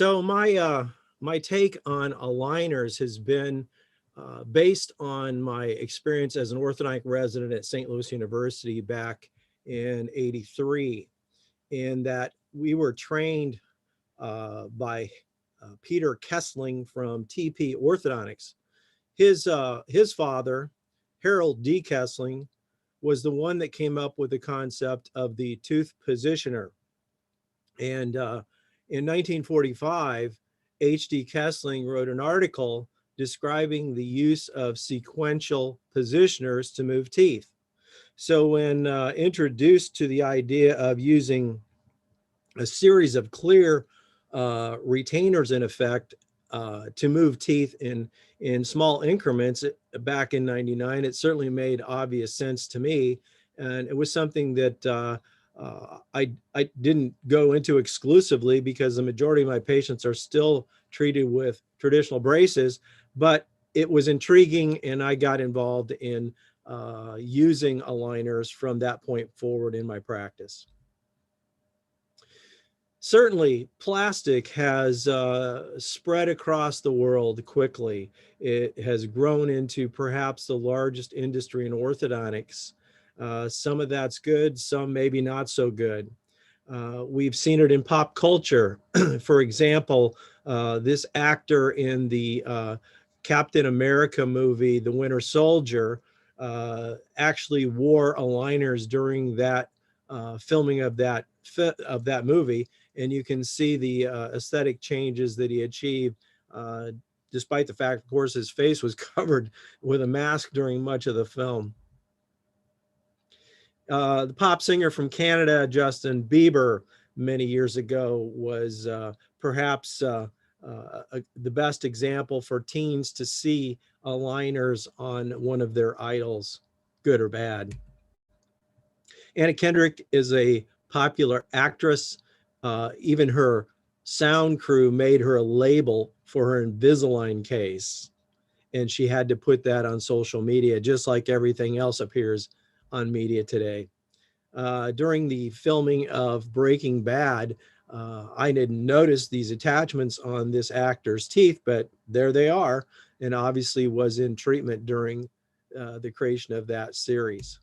So my take on aligners has been based on my experience as an orthodontic resident at St. Louis University back in '83, in that we were trained by Peter Kessling from TP Orthodontics. His father, Harold D. Kessling, was the one that came up with the concept of the tooth positioner. And in 1945, H.D. Kessling wrote an article describing the use of sequential positioners to move teeth. So when introduced to the idea of using a series of clear retainers in effect to move teeth in small increments back in '99, it certainly made obvious sense to me. And it was something that I didn't go into exclusively because the majority of my patients are still treated with traditional braces, but it was intriguing and I got involved in using aligners from that point forward in my practice. Certainly, plastic has spread across the world quickly. It has grown into perhaps the largest industry in orthodontics. Some of that's good, some maybe not so good. We've seen it in pop culture. For example, this actor in the Captain America movie, The Winter Soldier, actually wore aligners during that filming of that movie, and you can see the aesthetic changes that he achieved, despite the fact, of course, his face was covered with a mask during much of the film. The pop singer from Canada, Justin Bieber, many years ago was perhaps the best example for teens to see aligners on one of their idols, good or bad. Anna Kendrick is a popular actress. Even her sound crew made her a label for her Invisalign case, and she had to put that on social media, just like everything else appears on media today. During the filming of Breaking Bad, I didn't notice these attachments on this actor's teeth, but there they are, and obviously was in treatment during the creation of that series.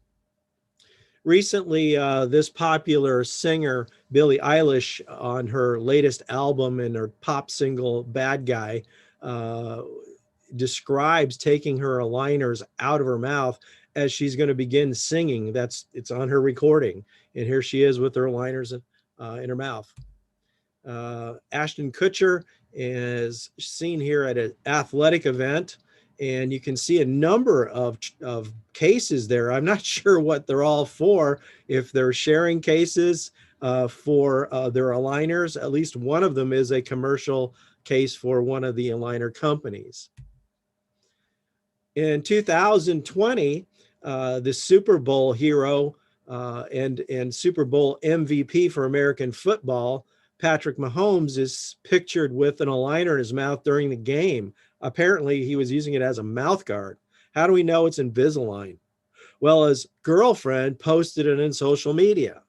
Recently, this popular singer, Billie Eilish, on her latest album and her pop single, Bad Guy, describes taking her aligners out of her mouth as she's going to begin singing. It's on her recording. And here she is with her aligners in her mouth. Ashton Kutcher is seen here at an athletic event, and you can see a number of cases there. I'm not sure what they're all for, if they're sharing cases for their aligners. At least one of them is a commercial case for one of the aligner companies. In 2020, the Super Bowl hero and Super Bowl MVP for American football, Patrick Mahomes, is pictured with an aligner in his mouth during the game. Apparently, he was using it as a mouth guard. How do we know it's Invisalign? Well, his girlfriend posted it in social media.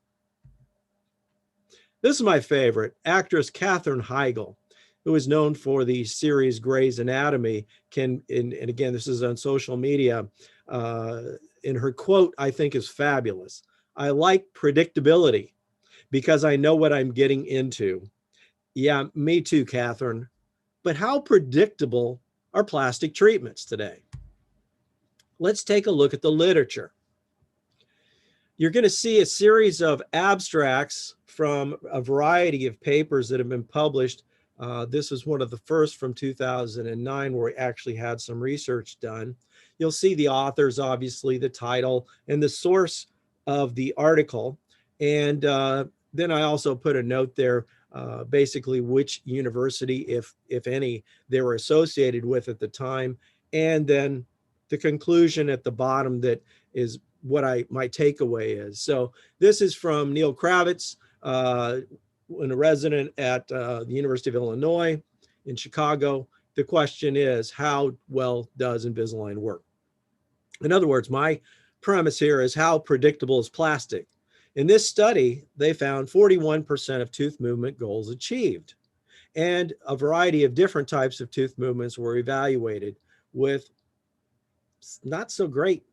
This is my favorite. Actress Katherine Heigl, who is known for the series Grey's Anatomy, and again, this is on social media, in her quote, I think is fabulous. I like predictability because I know what I'm getting into. Yeah, me too, Katherine. But how predictable are plastic treatments today? Let's take a look at the literature. You're going to see a series of abstracts from a variety of papers that have been published. This was one of the first from 2009 where we actually had some research done. You'll see the authors, obviously, the title, and the source of the article. And then I also put a note there, basically which university, if any, they were associated with at the time. And then the conclusion at the bottom that is what my takeaway is. So this is from Neil Kravitz, a resident at the University of Illinois in Chicago. The question is, how well does Invisalign work? In other words, my premise here is, how predictable is plastic? In this study, they found 41% of tooth movement goals achieved. And a variety of different types of tooth movements were evaluated with not so great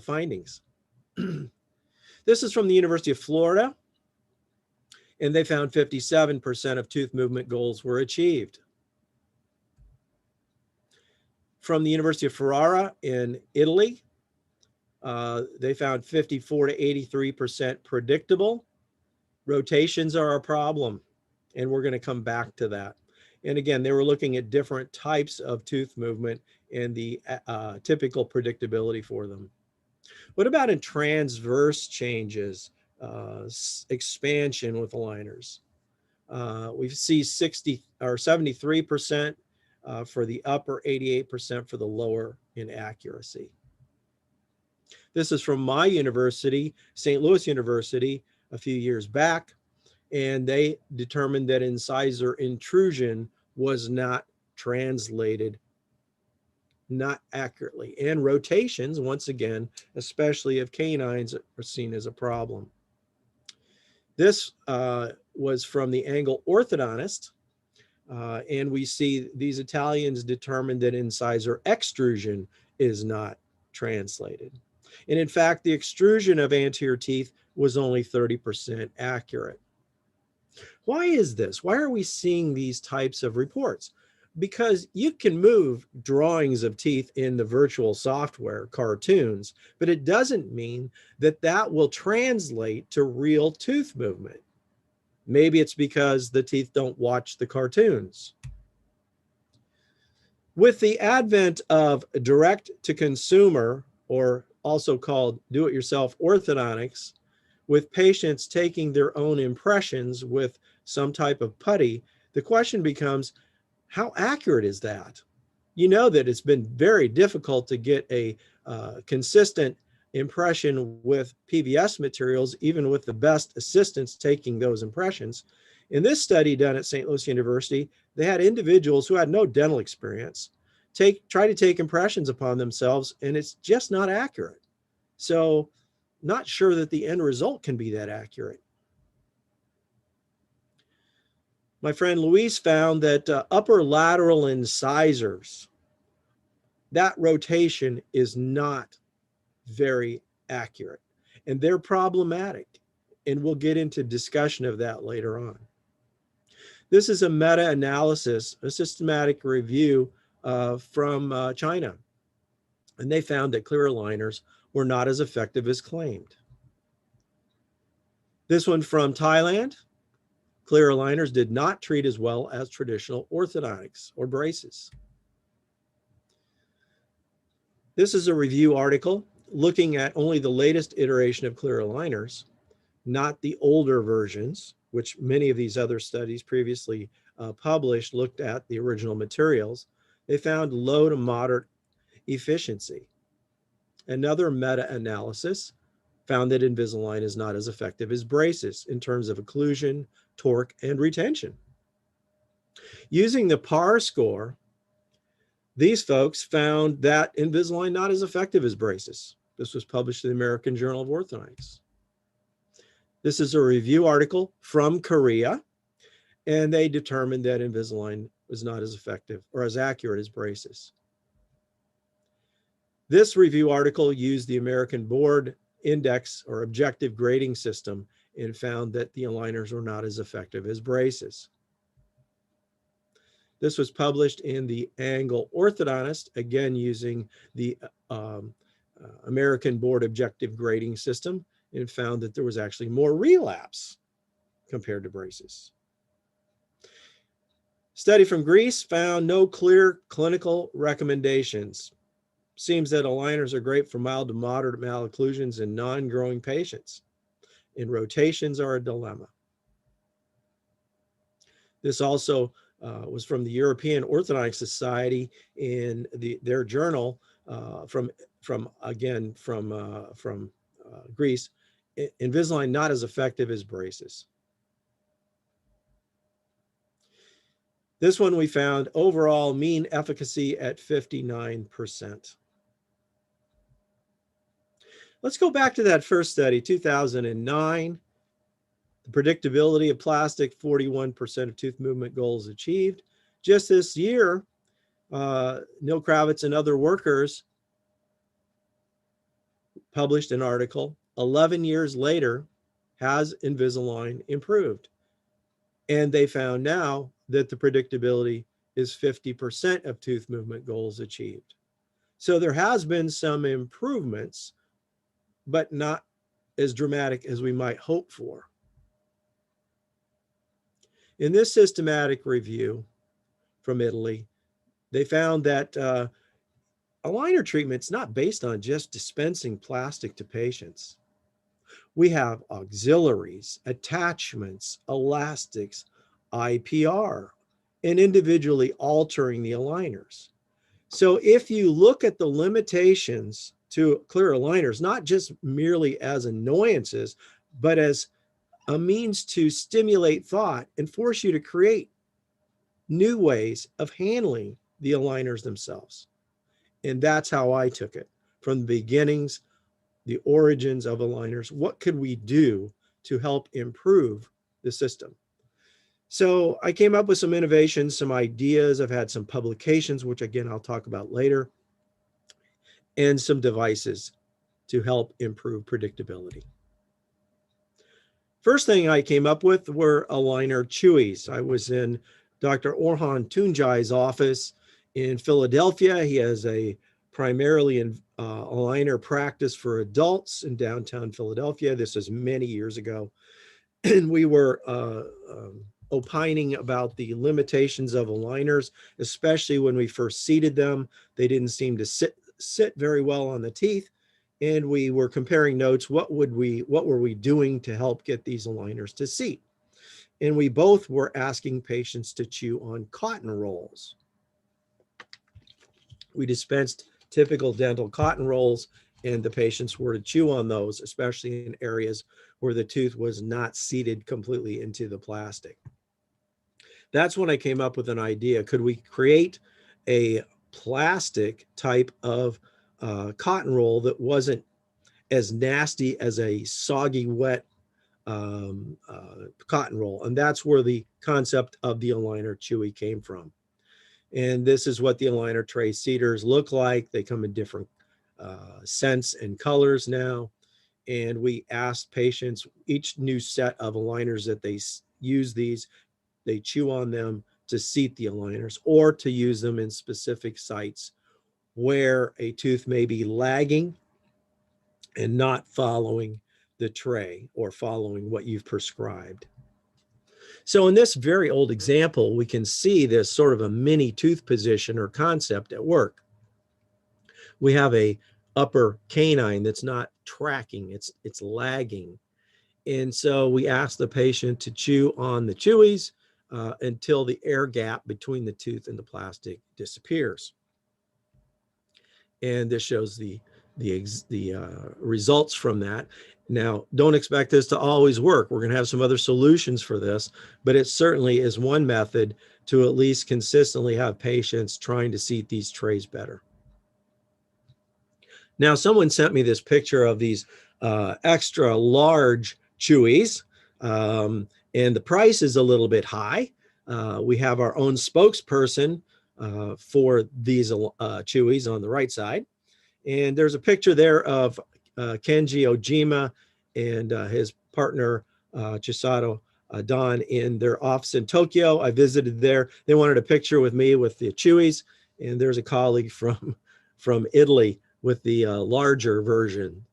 findings. This is from the University of Florida, and they found 57% of tooth movement goals were achieved. From the University of Ferrara in Italy, they found 54 to 83% predictable. Rotations are a problem, and we're going to come back to that. And again, they were looking at different types of tooth movement and the typical predictability for them. What about in transverse changes, expansion with aligners? We see 60 or 73% for the upper, 88% for the lower in accuracy. This is from my university, St. Louis University, a few years back, and they determined that incisor intrusion was not translated, not accurately. And rotations, once again, especially of canines, are seen as a problem. This was from the angle orthodontist, and we see these Italians determined that incisor extrusion is not translated. And in fact, the extrusion of anterior teeth was only 30% accurate. Why is this? Why are we seeing these types of reports? Because you can move drawings of teeth in the virtual software, cartoons, but it doesn't mean that that will translate to real tooth movement. Maybe it's because the teeth don't watch the cartoons. With the advent of direct-to-consumer, or also called do-it-yourself orthodontics, with patients taking their own impressions with some type of putty, the question becomes, how accurate is that? You know that it's been very difficult to get a consistent impression with PVS materials, even with the best assistants taking those impressions. In this study done at St. Louis University, they had individuals who had no dental experience try to take impressions upon themselves, and it's just not accurate. So, not sure that the end result can be that accurate. My friend Luis found that upper lateral incisors, that rotation is not very accurate, and they're problematic. And we'll get into discussion of that later on. This is a meta-analysis, a systematic review from China. And they found that clear aligners were not as effective as claimed. This one from Thailand, clear aligners did not treat as well as traditional orthodontics or braces. This is a review article looking at only the latest iteration of clear aligners, not the older versions, which many of these other studies previously published looked at the original materials. They found low to moderate efficiency. Another meta-analysis found that Invisalign is not as effective as braces in terms of occlusion, torque, and retention. Using the PAR score, these folks found that Invisalign not as effective as braces. This was published in the American Journal of Orthodontics. This is a review article from Korea, and they determined that Invisalign was not as effective or as accurate as braces. This review article used the American Board Index or objective grading system and found that the aligners were not as effective as braces. This was published in the Angle Orthodontist, again using the American Board Objective Grading System, and found that there was actually more relapse compared to braces. Study from Greece found no clear clinical recommendations. Seems that aligners are great for mild to moderate malocclusions in non-growing patients, and rotations are a dilemma. This also was from the European Orthodontic Society in their journal from Greece. Invisalign not as effective as braces. This one we found overall mean efficacy at 59%. Let's go back to that first study, 2009. The predictability of plastic, 41% of tooth movement goals achieved. Just this year, Neil Kravitz and other workers published an article, 11 years later, has Invisalign improved? And they found now that the predictability is 50% of tooth movement goals achieved. So there has been some improvements, but not as dramatic as we might hope for. In this systematic review from Italy, they found that aligner treatment's not based on just dispensing plastic to patients. We have auxiliaries, attachments, elastics, IPR, and individually altering the aligners. So if you look at the limitations to clear aligners, not just merely as annoyances, but as a means to stimulate thought and force you to create new ways of handling the aligners themselves. And that's how I took it from the beginnings, the origins of aligners. What could we do to help improve the system? So I came up with some innovations, some ideas. I've had some publications, which again, I'll talk about later, and some devices to help improve predictability. First thing I came up with were aligner chewies. I was in Dr. Orhan Tuncay's office in Philadelphia. He has a primarily in aligner practice for adults in downtown Philadelphia. This was many years ago. And we were opining about the limitations of aligners, especially when we first seated them. They didn't seem to sit very well on the teeth. And we were comparing notes. What were we doing to help get these aligners to seat? And we both were asking patients to chew on cotton rolls. We dispensed typical dental cotton rolls, and the patients were to chew on those, especially in areas where the tooth was not seated completely into the plastic. That's when I came up with an idea. Could we create a plastic type of cotton roll that wasn't as nasty as a soggy, wet cotton roll? And that's where the concept of the aligner chewy came from. And this is what the aligner tray seaters look like. They come in different scents and colors now. And we asked patients, each new set of aligners that they use these, they chew on them to seat the aligners or to use them in specific sites where a tooth may be lagging and not following the tray or following what you've prescribed. So in this very old example, we can see this sort of a mini tooth position or concept at work. We have a upper canine that's not tracking, it's lagging. And so we ask the patient to chew on the chewies until the air gap between the tooth and the plastic disappears. And this shows the results from that. Now, don't expect this to always work. We're going to have some other solutions for this, but it certainly is one method to at least consistently have patients trying to seat these trays better. Now, someone sent me this picture of these extra large chewies, and the price is a little bit high. We have our own spokesperson for these chewies on the right side. And there's a picture there of Kenji Ojima and his partner, Chisato Don, in their office in Tokyo. I visited there. They wanted a picture with me with the chewies. And there's a colleague from Italy with the larger version.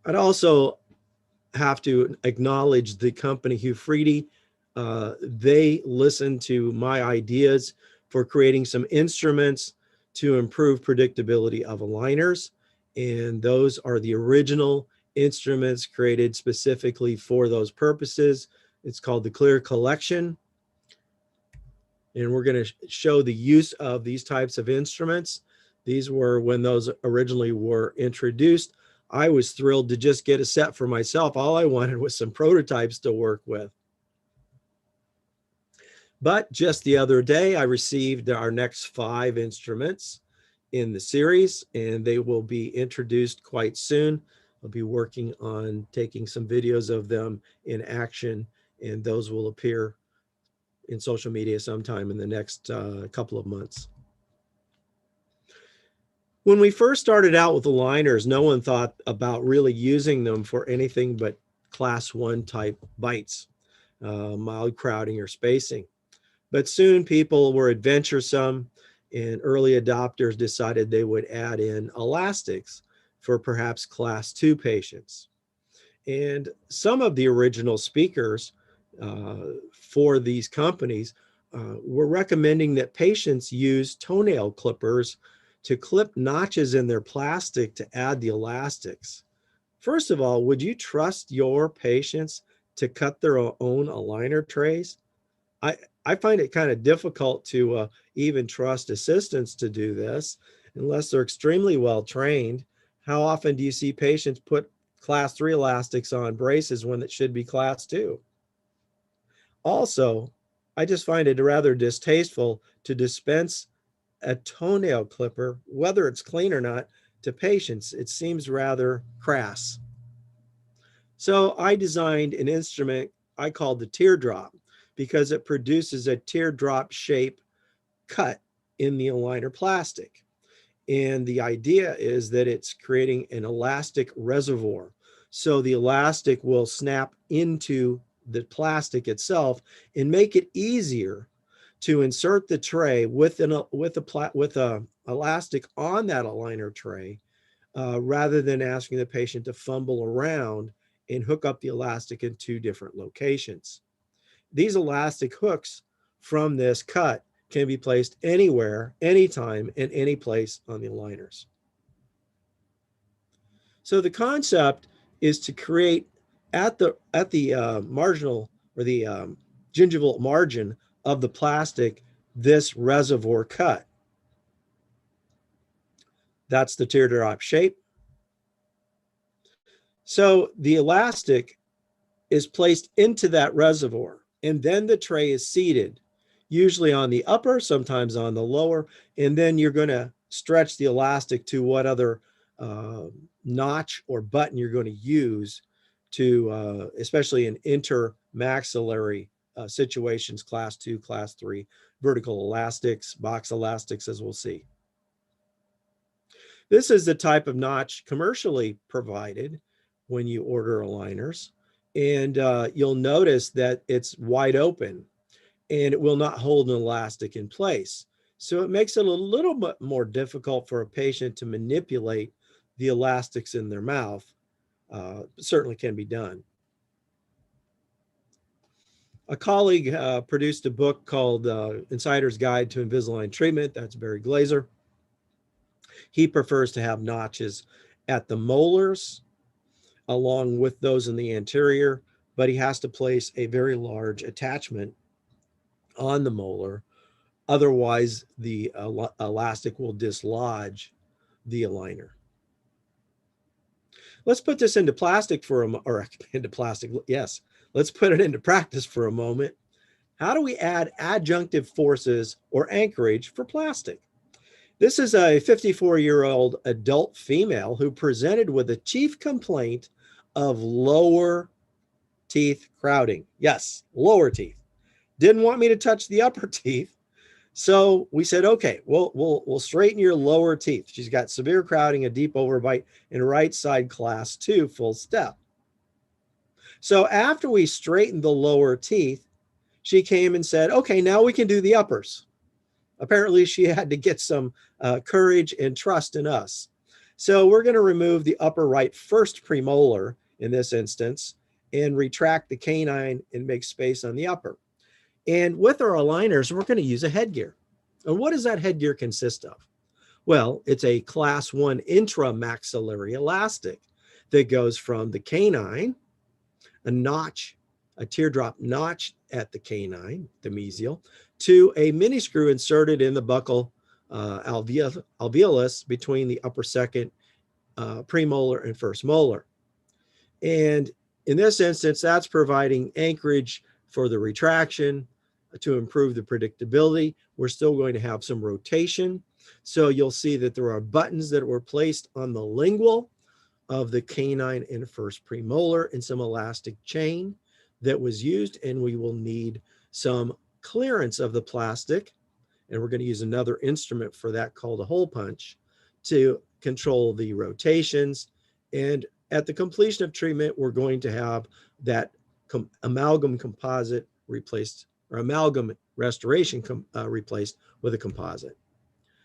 I'd also have to acknowledge the company Hufridi. They listened to my ideas for creating some instruments to improve predictability of aligners. And those are the original instruments created specifically for those purposes. It's called the Clear Collection. And we're going to show the use of these types of instruments. These were when those originally were introduced. I was thrilled to just get a set for myself. All I wanted was some prototypes to work with. But just the other day, I received our next 5 instruments in the series, and they will be introduced quite soon. I'll be working on taking some videos of them in action, and those will appear in social media sometime in the next couple of months. When we first started out with aligners, no one thought about really using them for anything but class 1 type bites, mild crowding or spacing. But soon people were adventuresome, and early adopters decided they would add in elastics for perhaps class 2 patients. And some of the original speakers for these companies were recommending that patients use toenail clippers to clip notches in their plastic to add the elastics. First of all, would you trust your patients to cut their own aligner trays? I find it kind of difficult to even trust assistants to do this unless they're extremely well trained. How often do you see patients put class 3 elastics on braces when it should be class 2? Also, I just find it rather distasteful to dispense a toenail clipper, whether it's clean or not, to patients. It seems rather crass. So I designed an instrument I called the teardrop because it produces a teardrop shape cut in the aligner plastic. And the idea is that it's creating an elastic reservoir. So the elastic will snap into the plastic itself and make it easier to insert the tray with a elastic on that aligner tray, rather than asking the patient to fumble around and hook up the elastic in 2 different locations. These elastic hooks from this cut can be placed anywhere, anytime, in any place on the aligners. So the concept is to create at the marginal or the gingival margin of the plastic this reservoir cut. That's the teardrop shape. So the elastic is placed into that reservoir, and then the tray is seated, usually on the upper, sometimes on the lower, and then you're going to stretch the elastic to what other notch or button you're going to use to, especially in intermaxillary situations, class 2, class 3, vertical elastics, box elastics, as we'll see. This is the type of notch commercially provided when you order aligners. And you'll notice that it's wide open and it will not hold an elastic in place. So it makes it a little bit more difficult for a patient to manipulate the elastics in their mouth. Certainly can be done. A colleague produced a book called Insider's Guide to Invisalign Treatment. That's Barry Glazer. He prefers to have notches at the molars along with those in the anterior, but he has to place a very large attachment on the molar. Otherwise, the elastic will dislodge the aligner. Let's put this into plastic for a moment, or into plastic, yes. Let's put it into practice for a moment. How do we add adjunctive forces or anchorage for plastic? This is a 54-year-old adult female who presented with a chief complaint of lower teeth crowding. Yes, lower teeth. Didn't want me to touch the upper teeth. So we said, okay, we'll straighten your lower teeth. She's got severe crowding, a deep overbite, and right side class 2 full step. So after we straightened the lower teeth, she came and said, okay, now we can do the uppers. Apparently she had to get some courage and trust in us. So we're going to remove the upper right first premolar in this instance and retract the canine and make space on the upper. And with our aligners, we're going to use a headgear. And what does that headgear consist of? Well, it's a class 1 intramaxillary elastic that goes from the canine, a notch, a teardrop notch at the canine, the mesial, to a mini screw inserted in the buccal alveolus between the upper second premolar and first molar. And in this instance, that's providing anchorage for the retraction to improve the predictability. We're still going to have some rotation. So you'll see that there are buttons that were placed on the lingual of the canine and first premolar and some elastic chain that was used, and we will need some clearance of the plastic, and we're going to use another instrument for that called a hole punch to control the rotations. And at the completion of treatment, we're going to have that amalgam composite replaced, or amalgam restoration replaced with a composite.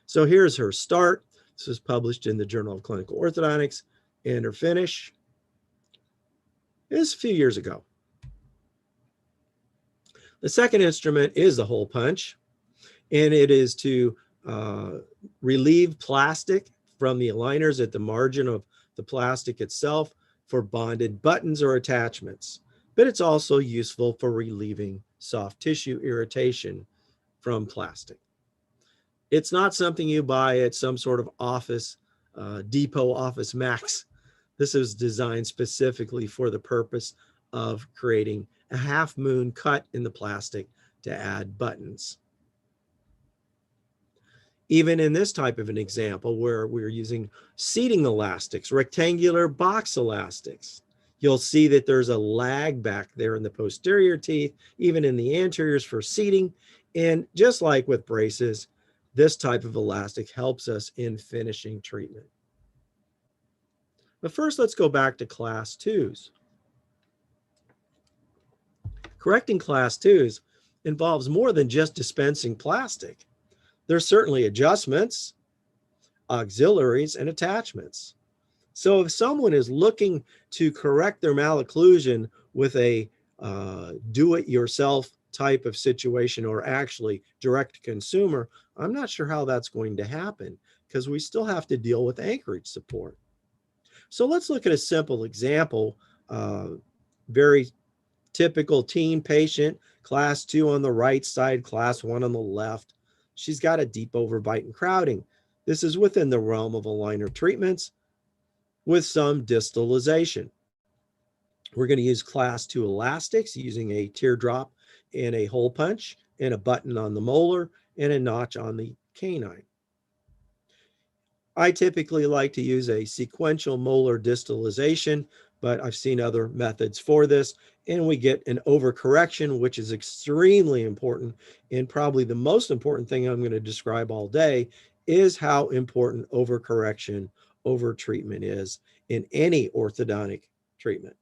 So here's her start. This was published in the Journal of Clinical Orthodontics, and her finish is a few years ago. The second instrument is the hole punch, and it is to relieve plastic from the aligners at the margin of the plastic itself for bonded buttons or attachments. But it's also useful for relieving soft tissue irritation from plastic. It's not something you buy at some sort of office, Depot Office Max. This is designed specifically for the purpose of creating a half moon cut in the plastic to add buttons. Even in this type of an example where we're using seating elastics, rectangular box elastics, you'll see that there's a lag back there in the posterior teeth, even in the anteriors for seating. And just like with braces, this type of elastic helps us in finishing treatment. But first, let's go back to class 2s. Correcting class 2s involves more than just dispensing plastic. There's certainly adjustments, auxiliaries, and attachments. So if someone is looking to correct their malocclusion with a do-it-yourself type of situation, or actually direct to consumer, I'm not sure how that's going to happen because we still have to deal with anchorage support. So let's look at a simple example. Very typical teen patient, class 2 on the right side, class 1 on the left. She's got a deep overbite and crowding. This is within the realm of aligner treatments with some distalization. We're going to use class 2 elastics using a teardrop and a hole punch and a button on the molar and a notch on the canine. I typically like to use a sequential molar distalization, but I've seen other methods for this, and we get an overcorrection, which is extremely important. And probably the most important thing I'm going to describe all day is how important overcorrection over treatment is in any orthodontic treatment.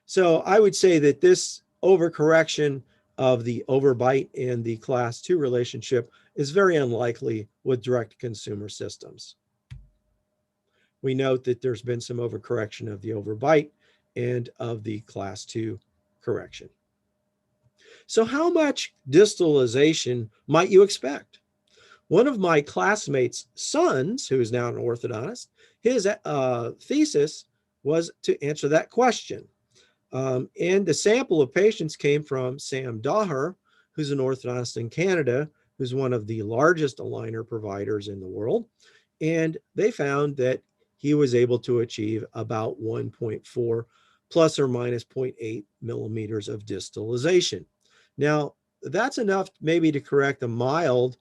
So I would say that this overcorrection of the overbite and the class 2 relationship is very unlikely with direct consumer systems. We note that there's been some overcorrection of the overbite and of the class 2 correction. So how much distalization might you expect? One of my classmates' sons, who is now an orthodontist, his thesis was to answer that question. And the sample of patients came from Sam Daher, who's an orthodontist in Canada, who's one of the largest aligner providers in the world. And they found that he was able to achieve about 1.4 plus or minus 0.8 millimeters of distalization. Now, that's enough maybe to correct a mild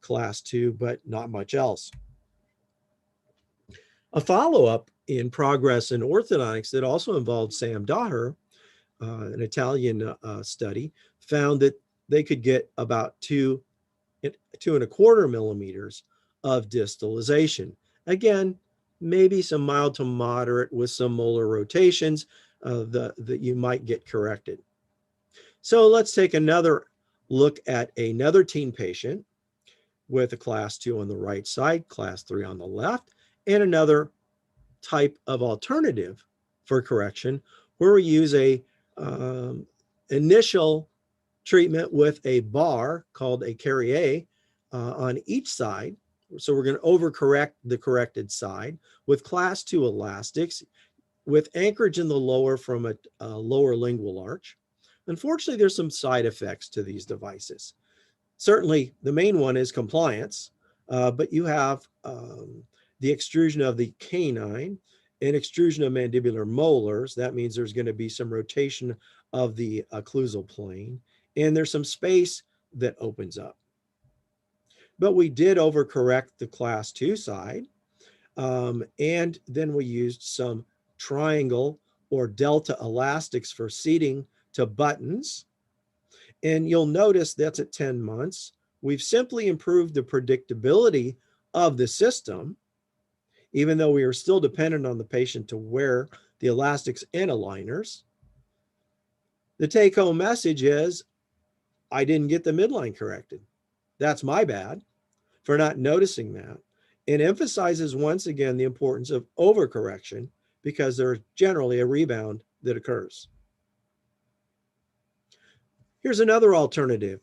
class 2, but not much else. A follow-up in progress in orthodontics that also involved Sam Daher, an Italian study, found that they could get about 2.25 millimeters of distalization. Again, maybe some mild to moderate with some molar rotations that you might get corrected. So let's take another look at another teen patient with a class 2 on the right side, class 3 on the left, and another type of alternative for correction where we use a initial treatment with a bar called a carrier on each side. So we're going to overcorrect the corrected side with class 2 elastics with anchorage in the lower from a lower lingual arch. Unfortunately, there's some side effects to these devices. Certainly, the main one is compliance, but you have the extrusion of the canine and extrusion of mandibular molars. That means there's going to be some rotation of the occlusal plane, and there's some space that opens up. But we did overcorrect the class 2 side. And then we used some triangle or delta elastics for seating to buttons. And you'll notice that's at 10 months. We've simply improved the predictability of the system, even though we are still dependent on the patient to wear the elastics and aligners. The take-home message is, I didn't get the midline corrected. That's my bad for not noticing that. It emphasizes once again the importance of overcorrection because there's generally a rebound that occurs. Here's another alternative.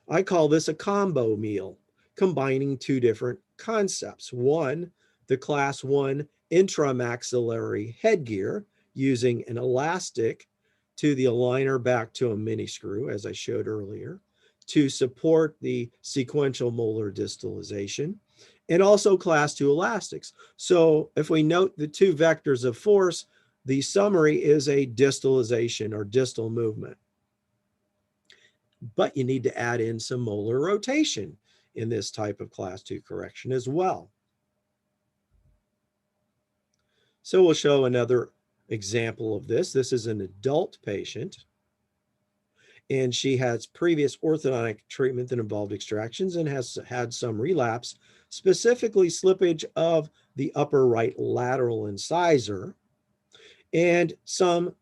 I call this a combo meal, combining two different concepts. One, the class 1 intramaxillary headgear using an elastic to the aligner back to a mini screw, as I showed earlier, to support the sequential molar distalization, and also class 2 elastics. So if we note the two vectors of force, the summary is a distalization or distal movement. But you need to add in some molar rotation in this type of class 2 correction as well. So we'll show another example of this. This is an adult patient, and she has previous orthodontic treatment that involved extractions and has had some relapse, specifically slippage of the upper right lateral incisor and some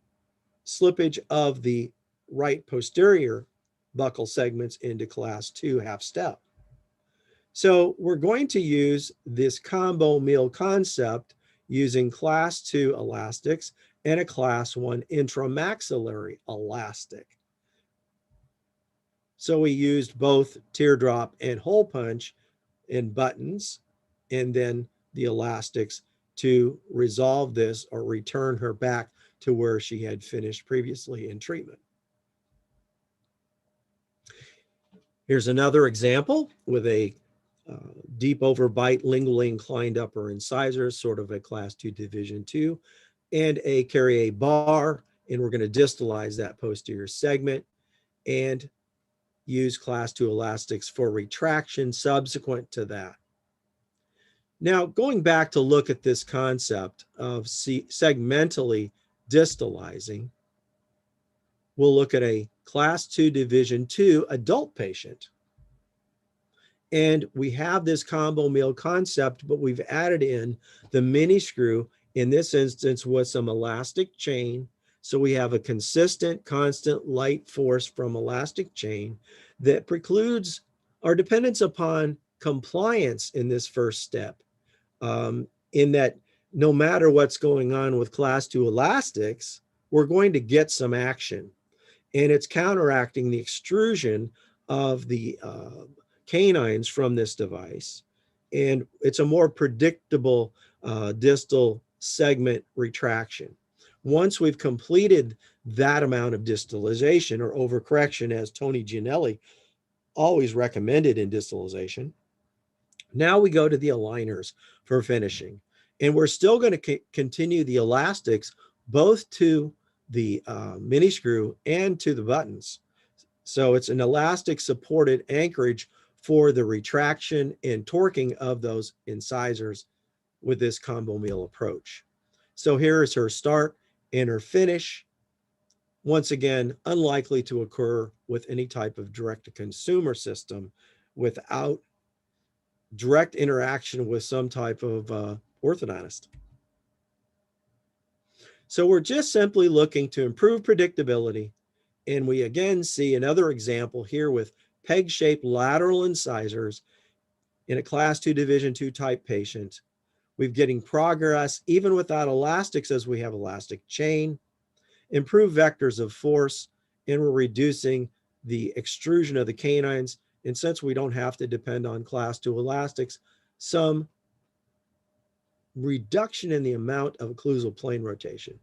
slippage of the right posterior buccal segments into class 2 half step. So we're going to use this combo meal concept using class 2 elastics and a class 1 intramaxillary elastic. So we used both teardrop and hole punch in buttons and then the elastics to resolve this or return her back to where she had finished previously in treatment. Here's another example with a deep overbite lingually inclined upper incisor, sort of a class 2 division 2, and a Carrier bar, and we're going to distalize that posterior segment and use class 2 elastics for retraction subsequent to that. Now, going back to look at this concept of segmentally distalizing, we'll look at a class 2 division 2 adult patient. And we have this combo meal concept, but we've added in the mini screw, in this instance with some elastic chain. So we have a consistent, constant light force from elastic chain that precludes our dependence upon compliance in this first step. In that no matter what's going on with class 2 elastics, we're going to get some action. And it's counteracting the extrusion of the canines from this device. And it's a more predictable distal segment retraction. Once we've completed that amount of distalization or overcorrection, as Tony Gianelli always recommended in distalization, now we go to the aligners for finishing. And we're still going to continue the elastics both to the mini screw and to the buttons. So it's an elastic supported anchorage for the retraction and torquing of those incisors with this combo meal approach. So here is her start and her finish. Once again, unlikely to occur with any type of direct-to-consumer system without direct interaction with some type of orthodontist. So we're just simply looking to improve predictability. And we again see another example here with peg-shaped lateral incisors in a class 2 division 2 type patient. We're getting progress even without elastics as we have elastic chain, improved vectors of force, and we're reducing the extrusion of the canines. And since we don't have to depend on class 2 elastics, some reduction in the amount of occlusal plane rotation.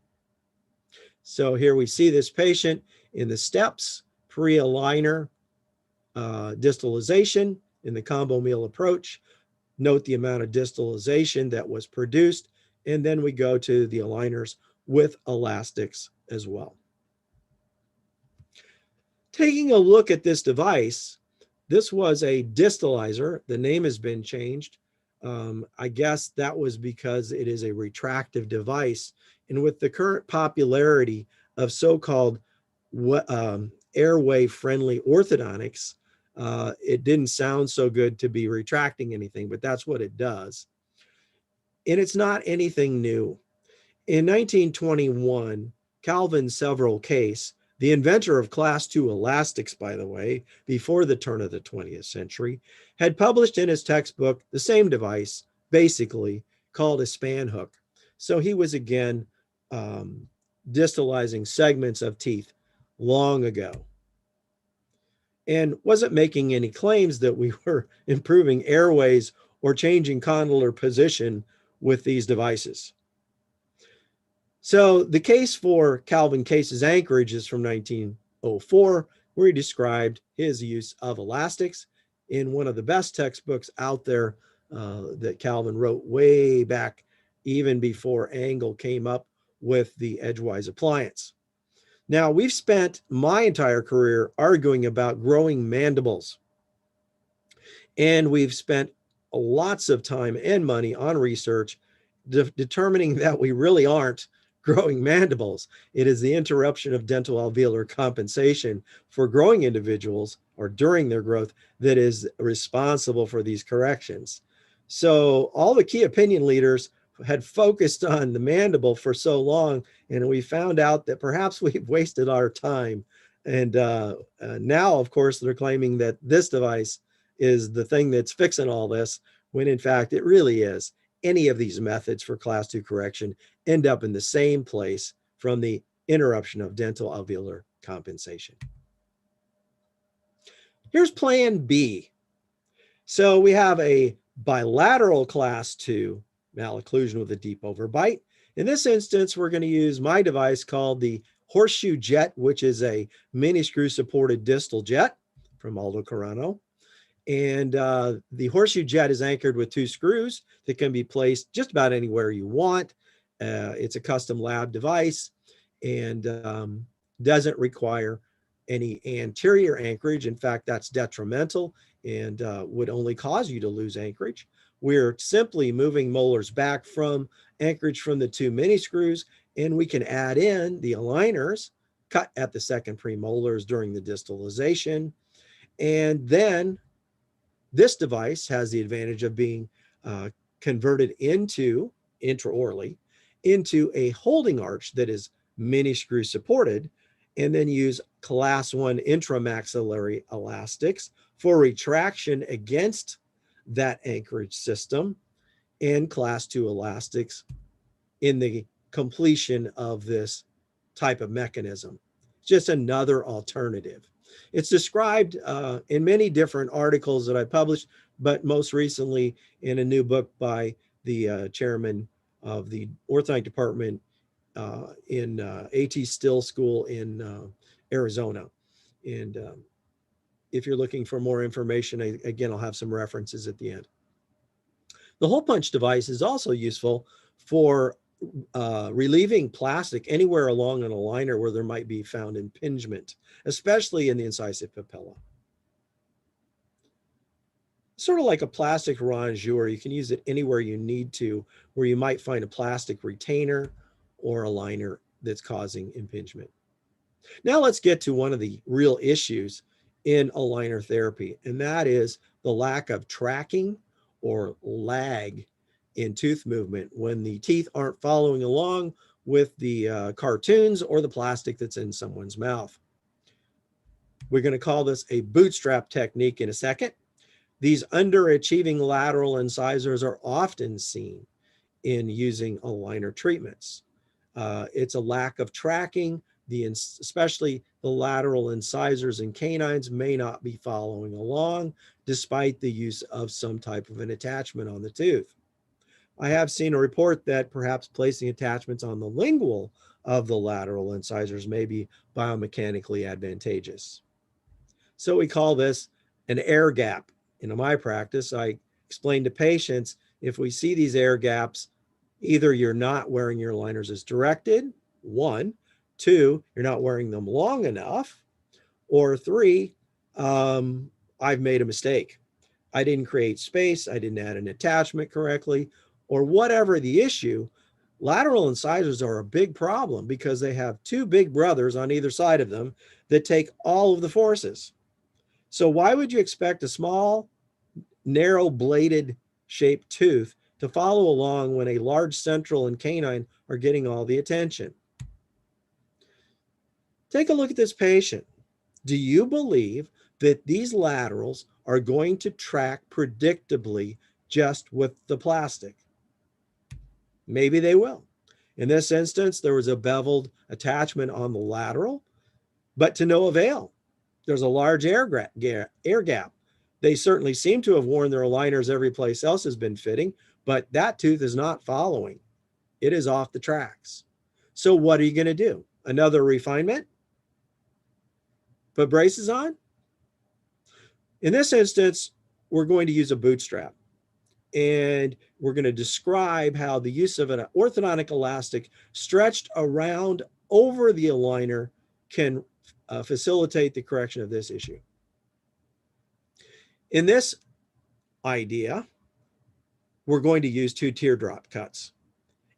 So here we see this patient in the steps, pre-aligner distalization in the combo meal approach. Note the amount of distalization that was produced, and then we go to the aligners with elastics as well. Taking a look at this device, this was a distalizer. The name has been changed. I guess that was because it is a retractive device. And with the current popularity of so-called airway-friendly orthodontics, it didn't sound so good to be retracting anything, but that's what it does. And it's not anything new. In 1921, Calvin Several Case, the inventor of class 2 elastics, by the way, before the turn of the 20th century, had published in his textbook the same device, basically called a span hook. So he was again distalizing segments of teeth long ago and wasn't making any claims that we were improving airways or changing condylar position with these devices. So the case for Calvin Case's anchorage is from 1904, where he described his use of elastics in one of the best textbooks out there that Calvin wrote way back, even before Angle came up with the Edgewise appliance. Now, we've spent my entire career arguing about growing mandibles, and we've spent lots of time and money on research determining that we really aren't growing mandibles. It is the interruption of dental alveolar compensation for growing individuals or during their growth that is responsible for these corrections. So all the key opinion leaders had focused on the mandible for so long, and we found out that perhaps we've wasted our time. And now, of course, they're claiming that this device is the thing that's fixing all this, when in fact it really is. Any of these methods for class 2 correction end up in the same place from the interruption of dental alveolar compensation. Here's plan B. So we have a bilateral class 2 malocclusion with a deep overbite. In this instance, we're going to use my device called the horseshoe jet, which is a mini screw supported distal jet from Aldo Carano. And the horseshoe jet is anchored with 2 screws that can be placed just about anywhere you want. It's a custom lab device and doesn't require any anterior anchorage. In fact, that's detrimental and would only cause you to lose anchorage. We're simply moving molars back from anchorage from the 2 mini screws, and we can add in the aligners cut at the second premolars during the distalization. And then this device has the advantage of being converted into, intraorally, into a holding arch that is mini screw supported, and then use class 1 intramaxillary elastics for retraction against that anchorage system, and class 2 elastics in the completion of this type of mechanism. Just another alternative. It's described in many different articles that I published, but most recently in a new book by the chairman of the orthodontic department in A.T. Still School in Arizona. And if you're looking for more information, again, I'll have some references at the end. The hole punch device is also useful for relieving plastic anywhere along an aligner where there might be found impingement, especially in the incisive papilla. Sort of like a plastic rongeur, you can use it anywhere you need to, where you might find a plastic retainer or aligner that's causing impingement. Now let's get to one of the real issues in aligner therapy, and that is the lack of tracking or lag in tooth movement when the teeth aren't following along with the cartoons or the plastic that's in someone's mouth. We're going to call this a bootstrap technique in a second. These underachieving lateral incisors are often seen in using aligner treatments. It's a lack of tracking. Especially the lateral incisors and canines may not be following along despite the use of some type of an attachment on the tooth. I have seen a report that perhaps placing attachments on the lingual of the lateral incisors may be biomechanically advantageous. So we call this an air gap. In my practice, I explain to patients, if we see these air gaps, either you're not wearing your aligners as directed, 1, 2, you're not wearing them long enough, or 3, I've made a mistake. I didn't create space, I didn't add an attachment correctly, or whatever the issue, lateral incisors are a big problem because they have two big brothers on either side of them that take all of the forces. So why would you expect a small, narrow bladed shaped tooth to follow along when a large central and canine are getting all the attention? Take a look at this patient. Do you believe that these laterals are going to track predictably just with the plastic? Maybe they will. In this instance, there was a beveled attachment on the lateral, but to no avail. There's a large air gap. They certainly seem to have worn their aligners every place else has been fitting, but that tooth is not following. It is off the tracks. So what are you going to do? Another refinement? Put braces on? In this instance, we're going to use a bootstrap. And we're going to describe how the use of an orthodontic elastic stretched around over the aligner can facilitate the correction of this issue. In this idea, we're going to use two teardrop cuts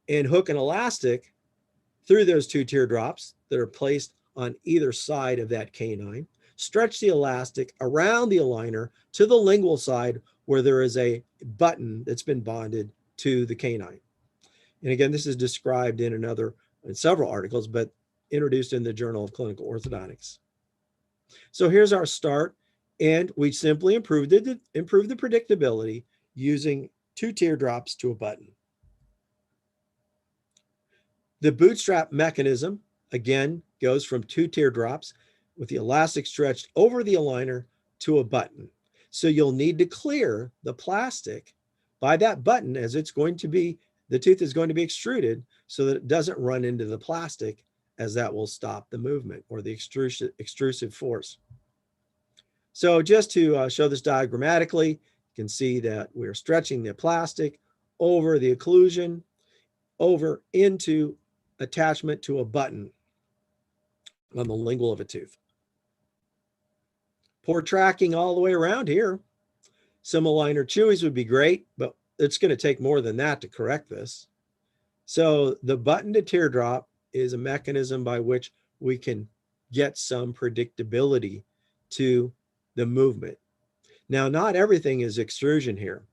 and hook an elastic through those two teardrops that are placed on either side of that canine, stretch the elastic around the aligner to the lingual side where there is a button that's been bonded to the canine. And again, this is described in several articles, but introduced in the Journal of Clinical Orthodontics. So here's our start, and we simply improved the predictability using two teardrops to a button. The bootstrap mechanism, again, goes from two teardrops with the elastic stretched over the aligner to a button. So you'll need to clear the plastic by that button as the tooth is going to be extruded so that it doesn't run into the plastic, as that will stop the movement or the extrusive force. So just to show this diagrammatically, you can see that we're stretching the plastic over the occlusion, over into attachment to a button on the lingual of a tooth. Poor tracking all the way around here. Some aligner chewies would be great, but it's going to take more than that to correct this. So the button to teardrop is a mechanism by which we can get some predictability to the movement. Now, not everything is extrusion here.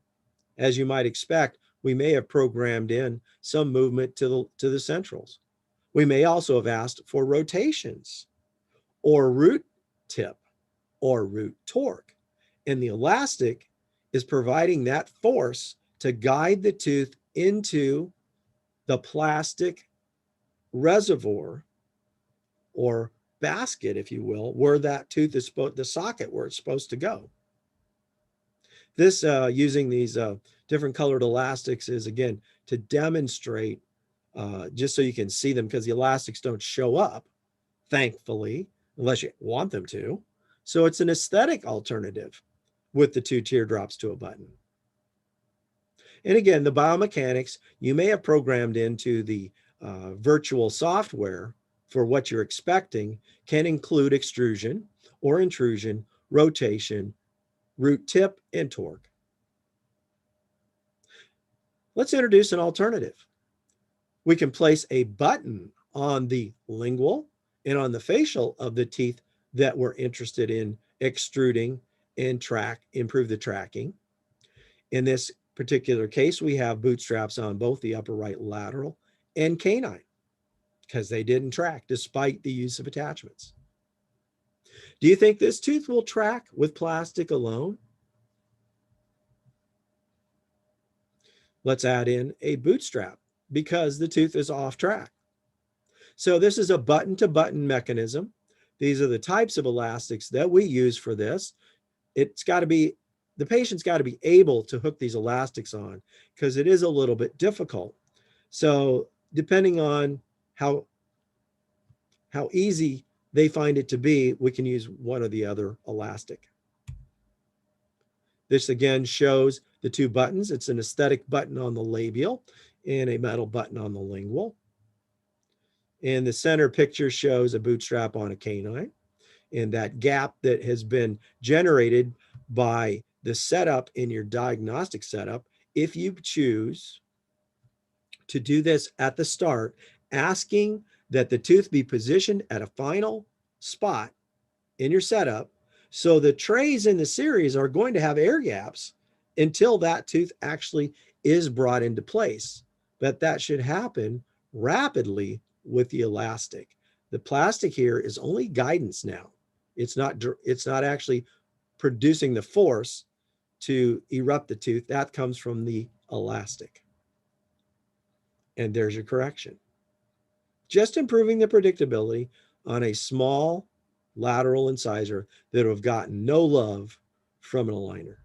As you might expect, we may have programmed in some movement to the centrals. We may also have asked for rotations or root tip or root torque. And the elastic is providing that force to guide the tooth into the plastic reservoir or basket, if you will, where that tooth is the socket where it's supposed to go. This using these different colored elastics is, again, to demonstrate, just so you can see them, because the elastics don't show up, thankfully, unless you want them to. So it's an aesthetic alternative with the two teardrops to a button. And again, the biomechanics you may have programmed into the virtual software for what you're expecting can include extrusion or intrusion, rotation, root tip, and torque. Let's introduce an alternative. We can place a button on the lingual and on the facial of the teeth that we're interested in extruding and improve the tracking. In this particular case, we have bootstraps on both the upper right lateral and canine because they didn't track despite the use of attachments. Do you think this tooth will track with plastic alone? Let's add in a bootstrap because the tooth is off track. So this is a button-to-button mechanism. These are the types of elastics that we use for this. The patient's got to be able to hook these elastics on because it is a little bit difficult. So depending on how easy they find it to be, we can use one or the other elastic. This again shows the two buttons. It's an aesthetic button on the labial and a metal button on the lingual. And the center picture shows a bootstrap on a canine. And that gap that has been generated by the setup in your diagnostic setup, if you choose to do this at the start, asking that the tooth be positioned at a final spot in your setup, so the trays in the series are going to have air gaps until that tooth actually is brought into place. But that should happen rapidly with the elastic. The plastic here is only guidance now. It's not actually producing the force to erupt the tooth. That comes from the elastic. And there's your correction. Just improving the predictability on a small lateral incisor that have gotten no love from an aligner.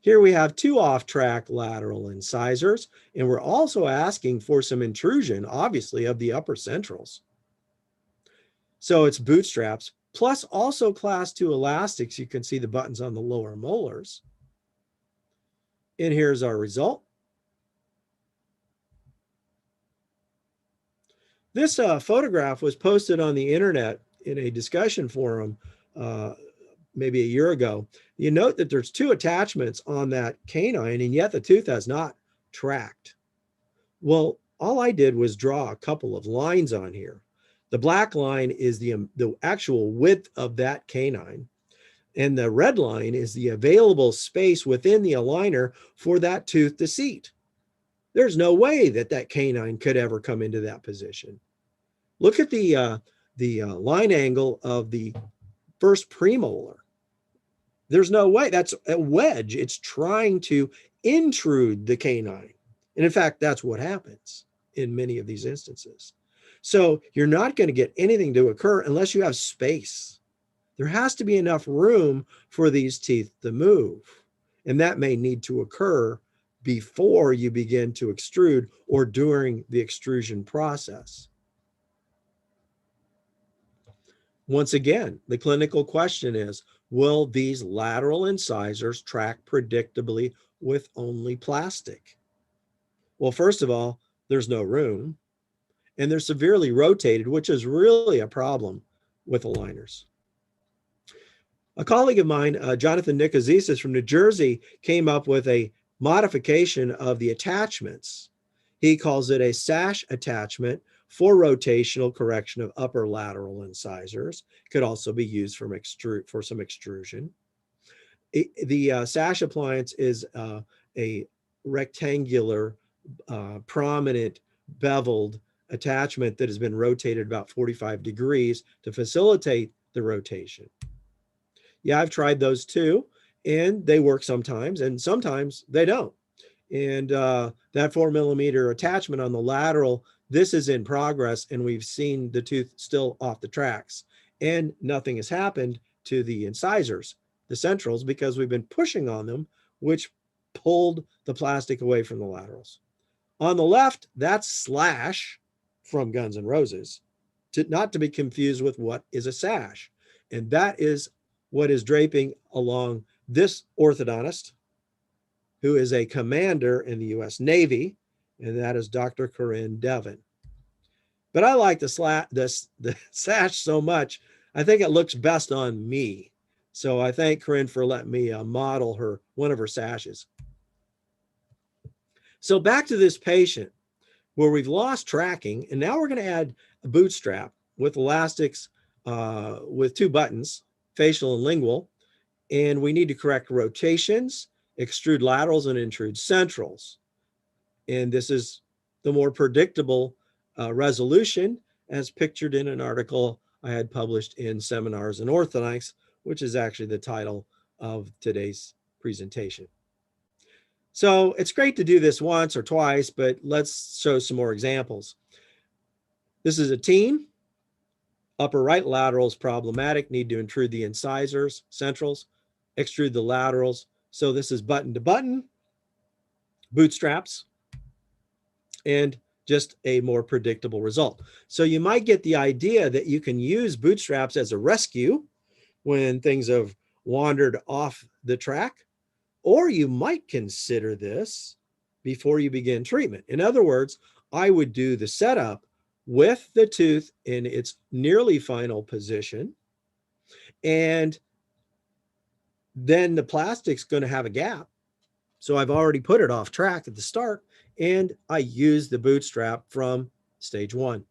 Here we have two off-track lateral incisors, and we're also asking for some intrusion, obviously, of the upper centrals. So it's bootstraps, plus also class 2 elastics. You can see the buttons on the lower molars. And here's our result. This photograph was posted on the internet in a discussion forum maybe a year ago. You note that there's two attachments on that canine, and yet the tooth has not tracked. Well, all I did was draw a couple of lines on here. The black line is the actual width of that canine, and the red line is the available space within the aligner for that tooth to seat. There's no way that that canine could ever come into that position. Look at the line angle of the first premolar. There's no way. That's a wedge. It's trying to intrude the canine. And in fact, that's what happens in many of these instances. So you're not going to get anything to occur unless you have space. There has to be enough room for these teeth to move. And that may need to occur before you begin to extrude or during the extrusion process. Once again, the clinical question is, will these lateral incisors track predictably with only plastic? Well, first of all, there's no room, and they're severely rotated, which is really a problem with aligners. A colleague of mine, Jonathan Nicozisis from New Jersey, came up with a modification of the attachments. He calls it a sash attachment for rotational correction of upper lateral incisors. Could also be used for some extrusion. The sash appliance is a rectangular, prominent, beveled attachment that has been rotated about 45 degrees to facilitate the rotation. Yeah, I've tried those too, and they work sometimes, and sometimes they don't. And that 4mm attachment on the lateral, this is in progress, and we've seen the tooth still off the tracks, and nothing has happened to the incisors, the centrals, because we've been pushing on them, which pulled the plastic away from the laterals. On the left, that's Slash from Guns N' Roses, not to be confused with what is a sash. And that is what is draping along this orthodontist, who is a commander in the US Navy, and that is Dr. Corinne Devon. But I like the sash so much, I think it looks best on me. So I thank Corinne for letting me model one of her sashes. So back to this patient where we've lost tracking, and now we're going to add a bootstrap with elastics with two buttons, facial and lingual, and we need to correct rotations, extrude laterals, and intrude centrals. And this is the more predictable resolution as pictured in an article I had published in Seminars in Orthodontics, which is actually the title of today's presentation. So it's great to do this once or twice, but let's show some more examples. This is a teen. Upper right lateral is problematic, need to intrude the incisors, centrals, extrude the laterals. So this is button to button, bootstraps, and just a more predictable result. So you might get the idea that you can use bootstraps as a rescue when things have wandered off the track, or you might consider this before you begin treatment. In other words, I would do the setup with the tooth in its nearly final position and then the plastic's going to have a gap. So I've already put it off track at the start, and I use the bootstrap from stage 1.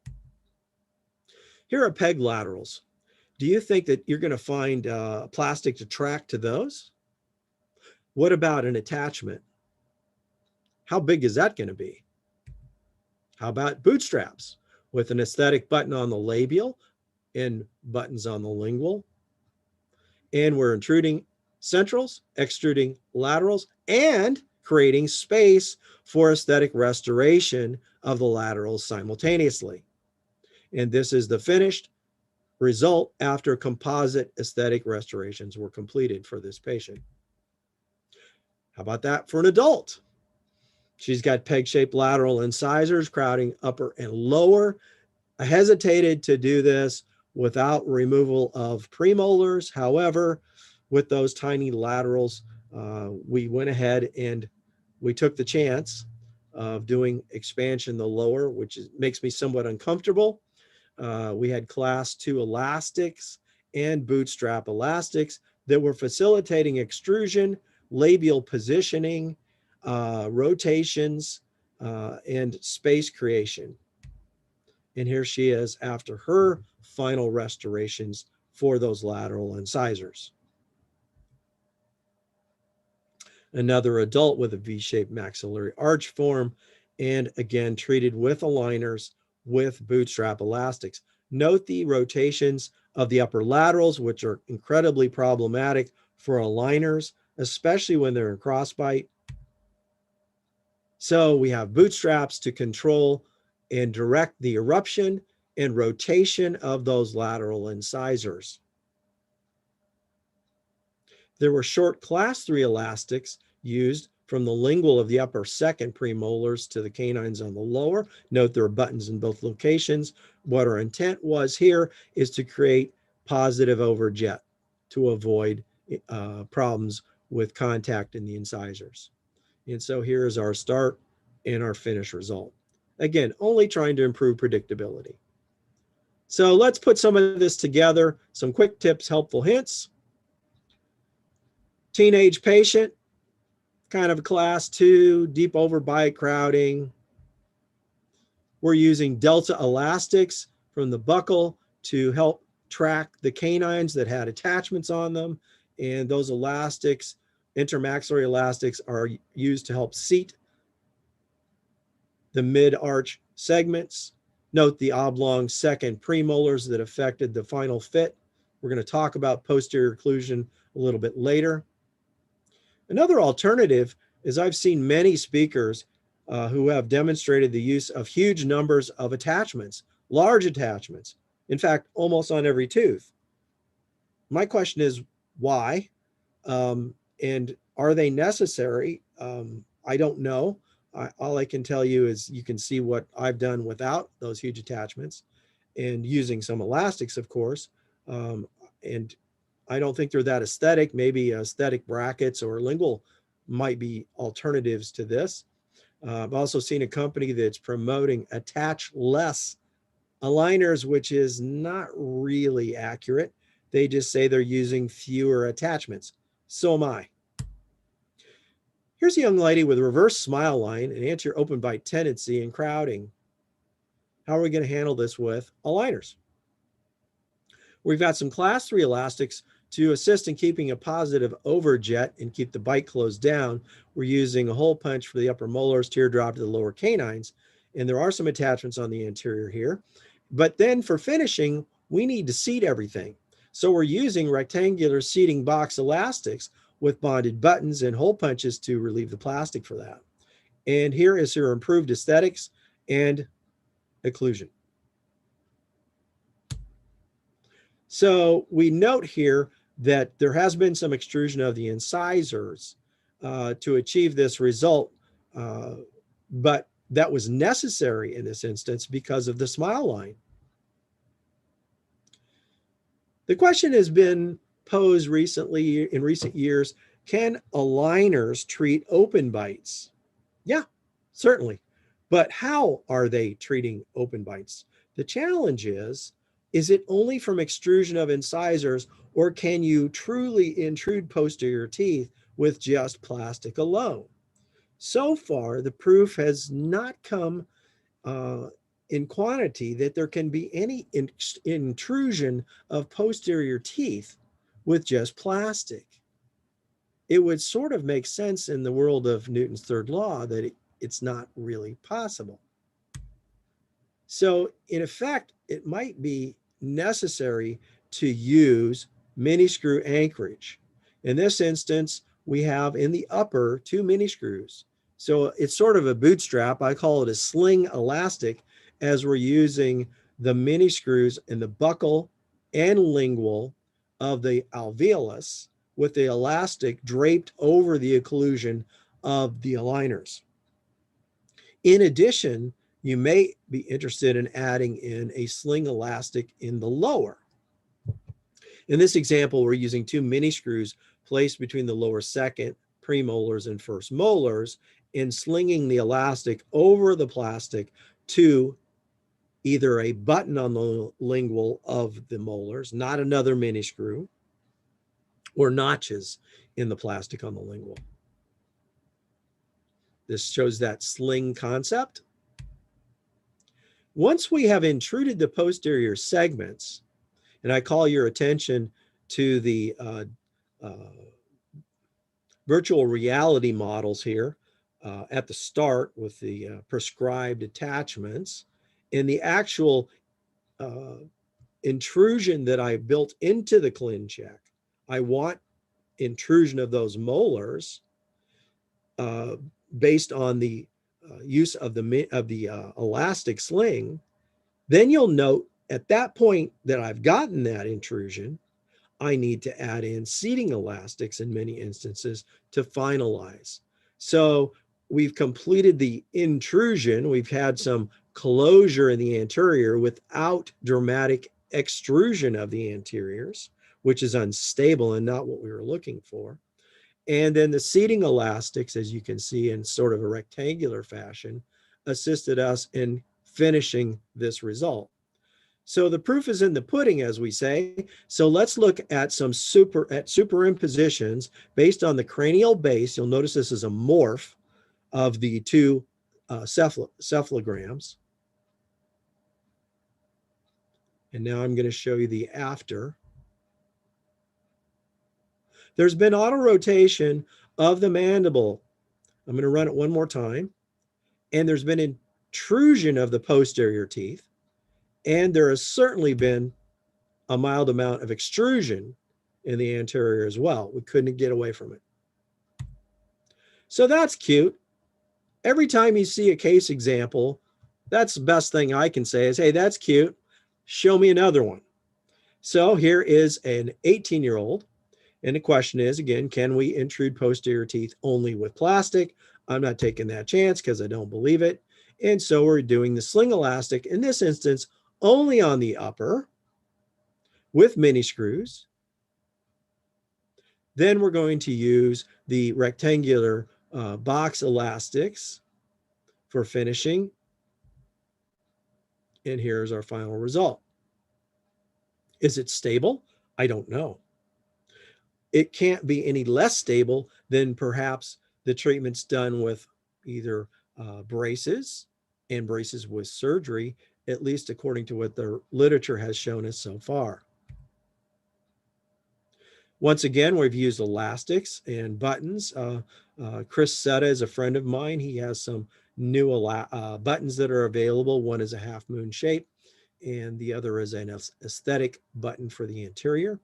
Here are peg laterals. Do you think that you're going to find plastic to track to those? What about an attachment? How big is that going to be? How about bootstraps with an aesthetic button on the labial and buttons on the lingual? And we're intruding centrals, extruding laterals, and creating space for aesthetic restoration of the laterals simultaneously. And this is the finished result after composite aesthetic restorations were completed for this patient. How about that for an adult? She's got peg-shaped lateral incisors crowding upper and lower. I hesitated to do this without removal of premolars. However, with those tiny laterals, we went ahead and we took the chance of doing expansion the lower, which makes me somewhat uncomfortable. We had class 2 elastics and bootstrap elastics that were facilitating extrusion, labial positioning, rotations, and space creation. And here she is after her final restorations for those lateral incisors. Another adult with a V-shaped maxillary arch form, and again treated with aligners with bootstrap elastics. Note the rotations of the upper laterals, which are incredibly problematic for aligners, especially when they're in crossbite. So we have bootstraps to control and direct the eruption and rotation of those lateral incisors. There were short class 3 elastics used from the lingual of the upper second premolars to the canines on the lower. Note there are buttons in both locations. What our intent was here is to create positive overjet to avoid problems with contact in the incisors. And so here is our start and our finish result. Again, only trying to improve predictability. So let's put some of this together. Some quick tips, helpful hints. Teenage patient, kind of a class 2, deep overbite crowding. We're using delta elastics from the buccal to help track the canines that had attachments on them. And those elastics, intermaxillary elastics, are used to help seat the mid-arch segments. Note the oblong second premolars that affected the final fit. We're going to talk about posterior occlusion a little bit later. Another alternative is I've seen many speakers who have demonstrated the use of huge numbers of attachments, large attachments, in fact, almost on every tooth. My question is why? And are they necessary? I don't know. All I can tell you is you can see what I've done without those huge attachments and using some elastics, of course. And I don't think they're that aesthetic. Maybe aesthetic brackets or lingual might be alternatives to this. I've also seen a company that's promoting attach less aligners, which is not really accurate. They just say they're using fewer attachments. So am I. Here's a young lady with a reverse smile line and anterior open bite tendency and crowding. How are we going to handle this with aligners? We've got some class 3 elastics to assist in keeping a positive overjet and keep the bite closed down. We're using a hole punch for the upper molars, teardrop to the lower canines, and there are some attachments on the anterior here. But then for finishing, we need to seat everything. So we're using rectangular seating box elastics with bonded buttons and hole punches to relieve the plastic for that. And here is her improved aesthetics and occlusion. So we note here that there has been some extrusion of the incisors to achieve this result, but that was necessary in this instance because of the smile line. The question has been posed recently, in recent years, can aligners treat open bites? Yeah, certainly. But how are they treating open bites? The challenge is it only from extrusion of incisors, Or can you truly intrude posterior teeth with just plastic alone? So far, the proof has not come in quantity that there can be any intrusion of posterior teeth with just plastic. It would sort of make sense in the world of Newton's third law that it's not really possible. So in effect, it might be necessary to use mini screw anchorage. In this instance, we have in the upper 2 mini screws. So it's sort of a bootstrap. I call it a sling elastic, as we're using the mini screws in the buccal and lingual of the alveolus with the elastic draped over the occlusion of the aligners. In addition, you may be interested in adding in a sling elastic in the lower. In this example, we're using 2 mini screws placed between the lower second premolars and first molars and slinging the elastic over the plastic to either a button on the lingual of the molars, not another mini screw, or notches in the plastic on the lingual. This shows that sling concept. Once we have intruded the posterior segments, and I call your attention to the virtual reality models here at the start with the prescribed attachments, and the actual intrusion that I built into the ClinCheck. I want intrusion of those molars based on the use of the elastic sling. Then you'll note at that point that I've gotten that intrusion, I need to add in seating elastics in many instances to finalize. So we've completed the intrusion. We've had some closure in the anterior without dramatic extrusion of the anteriors, which is unstable and not what we were looking for. And then the seating elastics, as you can see in sort of a rectangular fashion, assisted us in finishing this result. So the proof is in the pudding, as we say. So let's look at some superimpositions based on the cranial base. You'll notice this is a morph of the 2 cephalograms. And now I'm going to show you the after. There's been auto-rotation of the mandible. I'm going to run it one more time. And there's been intrusion of the posterior teeth. And there has certainly been a mild amount of extrusion in the anterior as well. We couldn't get away from it. So that's cute. Every time you see a case example, that's the best thing I can say is, hey, that's cute. Show me another one. So here is an 18-year-old. And the question is, again, can we intrude posterior teeth only with plastic? I'm not taking that chance because I don't believe it. And so we're doing the sling elastic, in this instance, only on the upper with mini screws. Then we're going to use the rectangular box elastics for finishing. And here's our final result. Is it stable? I don't know. It can't be any less stable than perhaps the treatments done with either braces and braces with surgery, at least according to what the literature has shown us so far. Once again, we've used elastics and buttons. Chris Setta is a friend of mine. He has some new buttons that are available. One is a half moon shape, and the other is an aesthetic button for the interior.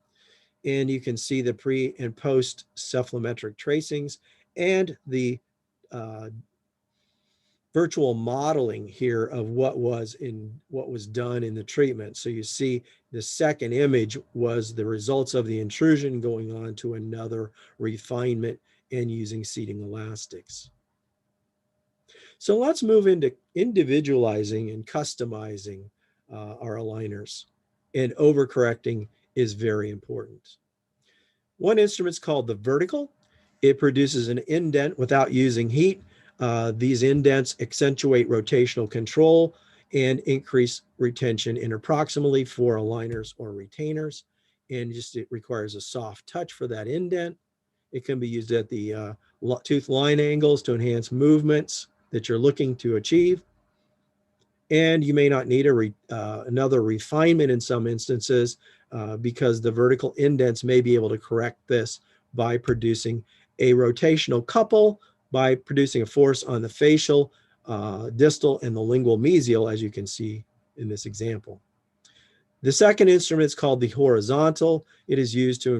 And you can see the pre and post cephalometric tracings and the virtual modeling here of what was done in the treatment. So you see the second image was the results of the intrusion going on to another refinement and using seating elastics. So let's move into individualizing and customizing our aligners, and overcorrecting is very important. One instrument's called the vertical. It produces an indent without using heat. These indents accentuate rotational control and increase retention interproximally for aligners or retainers. and just it requires a soft touch for that indent. It can be used at the tooth line angles to enhance movements that you're looking to achieve. And you may not need another refinement in some instances because the vertical indents may be able to correct this by producing a rotational couple, by producing a force on the facial, distal, and the lingual mesial, as you can see in this example. The second instrument is called the horizontal. It is used to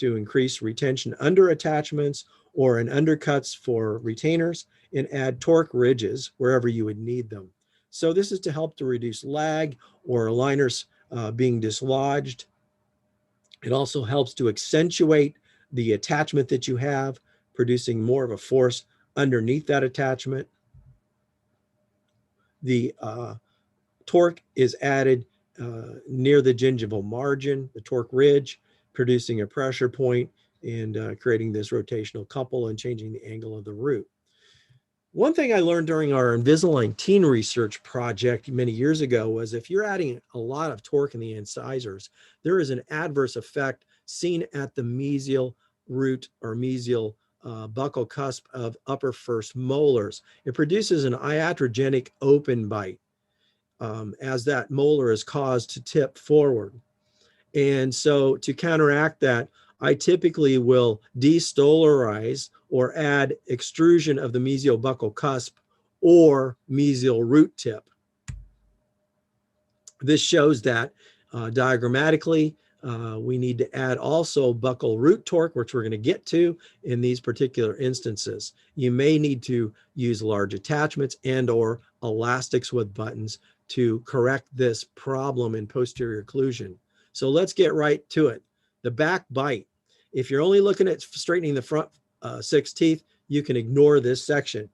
increase retention under attachments or in undercuts for retainers and add torque ridges wherever you would need them. So this is to help to reduce lag or aligners being dislodged. It also helps to accentuate the attachment that you have, producing more of a force underneath that attachment. The torque is added near the gingival margin, the torque ridge, producing a pressure point and creating this rotational couple and changing the angle of the root. One thing I learned during our Invisalign teen research project many years ago was if you're adding a lot of torque in the incisors, there is an adverse effect seen at the mesial root or mesial buccal cusp of upper first molars. It produces an iatrogenic open bite as that molar is caused to tip forward. And so to counteract that, I typically will destolarize or add extrusion of the mesial buccal cusp or mesial root tip. This shows that diagrammatically, we need to add also buccal root torque, which we're going to get to in these particular instances. You may need to use large attachments and or elastics with buttons to correct this problem in posterior occlusion. So let's get right to it. The back bite. If you're only looking at straightening the front 6 teeth, you can ignore this section.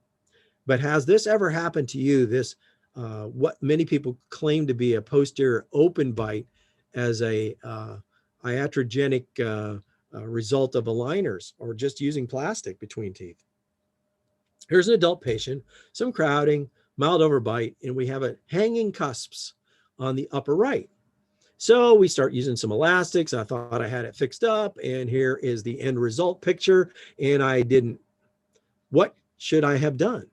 But has this ever happened to you, this what many people claim to be a posterior open bite as a iatrogenic result of aligners or just using plastic between teeth? Here's an adult patient, some crowding, mild overbite, and we have a hanging cusps on the upper right. So we start using some elastics. I thought I had it fixed up, and here is the end result picture, and I didn't. What should I have done?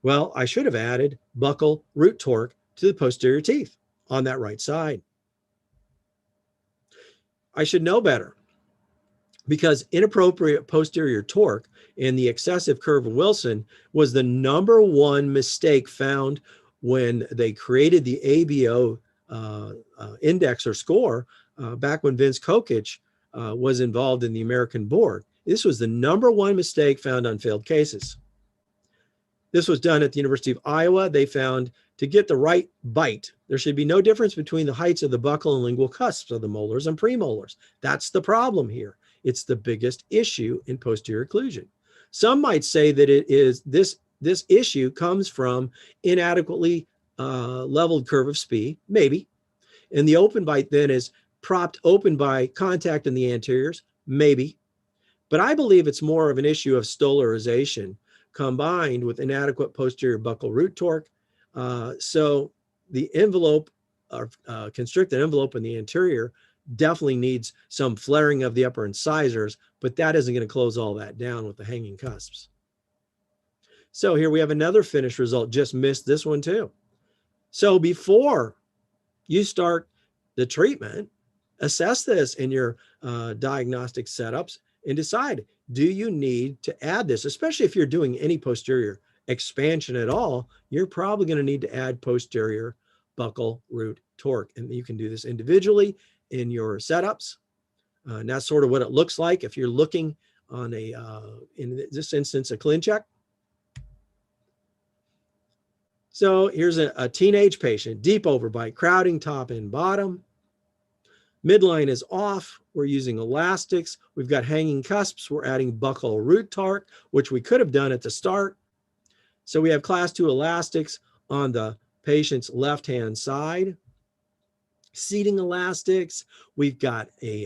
Well, I should have added buccal root torque to the posterior teeth on that right side. I should know better because inappropriate posterior torque and the excessive curve of Wilson was the #1 mistake found when they created the ABO index or score back when Vince Kokich was involved in the American board. This was the #1 mistake found on failed cases. This was done at the University of Iowa. They found to get the right bite, there should be no difference between the heights of the buccal and lingual cusps of the molars and premolars. That's the problem here. It's the biggest issue in posterior occlusion. Some might say that it is this issue comes from inadequately leveled curve of Spee, maybe. And the open bite then is propped open by contact in the anteriors, maybe. But I believe it's more of an issue of stolarization combined with inadequate posterior buccal root torque. So the envelope, or constricted envelope in the anterior definitely needs some flaring of the upper incisors, but that isn't going to close all that down with the hanging cusps. So here we have another finished result, just missed this one too. So before you start the treatment, assess this in your diagnostic setups and decide, do you need to add this? Especially if you're doing any posterior expansion at all, you're probably going to need to add posterior buccal root torque. And you can do this individually in your setups. And that's sort of what it looks like if you're looking on a, in this instance, a ClinCheck. So here's a teenage patient, deep overbite, crowding top and bottom. Midline is off. We're using elastics. We've got hanging cusps. We're adding buccal root torque, which we could have done at the start. So we have class 2 elastics on the patient's left-hand side. Seating elastics. We've got a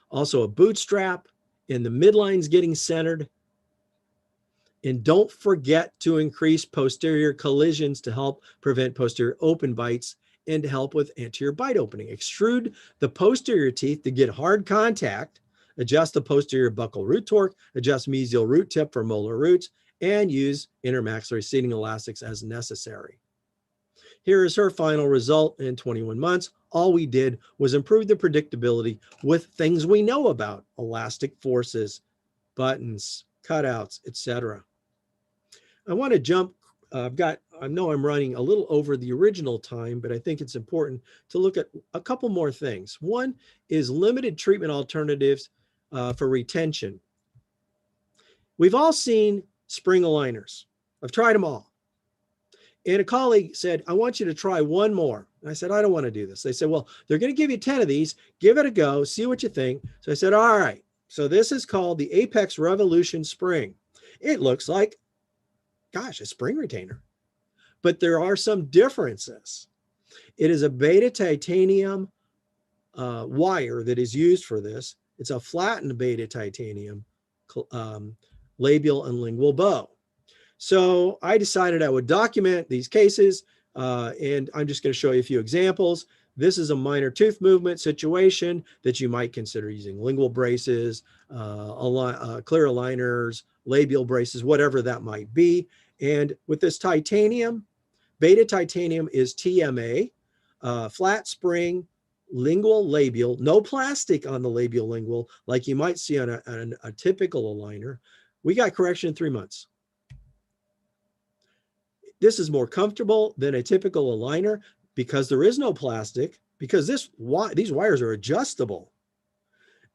also a bootstrap, and the midline's getting centered. And don't forget to increase posterior collisions to help prevent posterior open bites and to help with anterior bite opening. Extrude the posterior teeth to get hard contact, adjust the posterior buccal root torque, adjust mesial root tip for molar roots, and use intermaxillary seating elastics as necessary. Here is her final result in 21 months. All we did was improve the predictability with things we know about: elastic forces, buttons, cutouts, etc. I want to jump. I know I'm running a little over the original time, but I think it's important to look at a couple more things. One is limited treatment alternatives for retention. We've all seen spring aligners. I've tried them all. And a colleague said, I want you to try one more. And I said, I don't want to do this. They said, well, they're going to give you 10 of these. Give it a go. See what you think. So I said, all right. So this is called the Apex Revolution Spring. It looks like, gosh, a spring retainer. But there are some differences. It is a beta titanium wire that is used for this. It's a flattened beta titanium labial and lingual bow. So I decided I would document these cases, and I'm just going to show you a few examples. This is a minor tooth movement situation that you might consider using lingual braces, clear aligners, labial braces, whatever that might be. And with this titanium, beta titanium is TMA, flat spring, lingual labial, no plastic on the labial lingual like you might see on a typical aligner. We got correction in 3 months. This is more comfortable than a typical aligner because there is no plastic, because these wires are adjustable.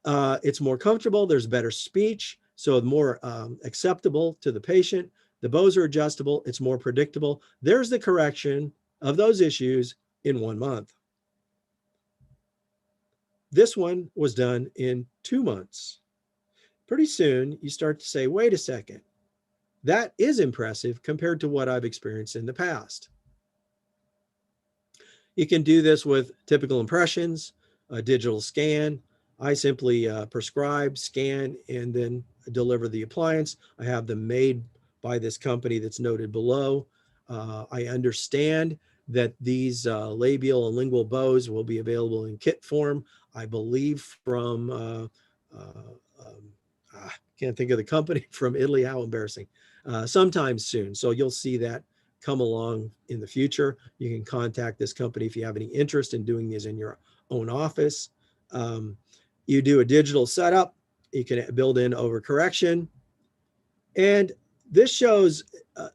It's more comfortable. There's better speech, so more acceptable to the patient. The bows are adjustable. It's more predictable. There's the correction of those issues in 1 month. This one was done in 2 months. Pretty soon, you start to say, wait a second. That is impressive compared to what I've experienced in the past. You can do this with typical impressions, a digital scan. I simply prescribe, scan, and then deliver the appliance. I have them made by this company that's noted below. I understand that these labial and lingual bows will be available in kit form, I believe from, can't think of the company, from Italy. How embarrassing. Sometime soon. So you'll see that come along in the future. You can contact this company if you have any interest in doing these in your own office. You do a digital setup. You can build in overcorrection. And this shows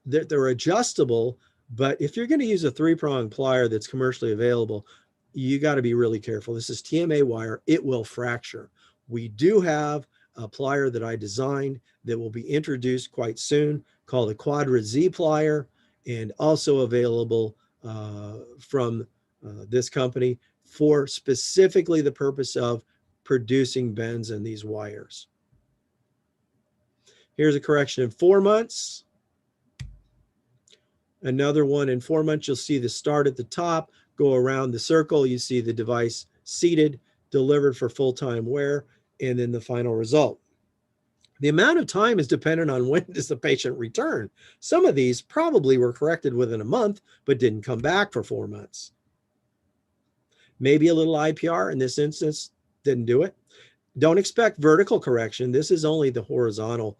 that they're adjustable, but if you're going to use a 3-prong plier that's commercially available, you got to be really careful. This is TMA wire. It will fracture. We do have a plier that I designed that will be introduced quite soon called a Quadra Z plier, and also available from this company for specifically the purpose of producing bends in these wires. Here's a correction in 4 months. Another one in 4 months. You'll see the start at the top, go around the circle. You see the device seated, delivered for full-time wear, and then the final result. The amount of time is dependent on when does the patient return. Some of these probably were corrected within a month, but didn't come back for 4 months. Maybe a little IPR in this instance, didn't do it. Don't expect vertical correction. This is only the horizontal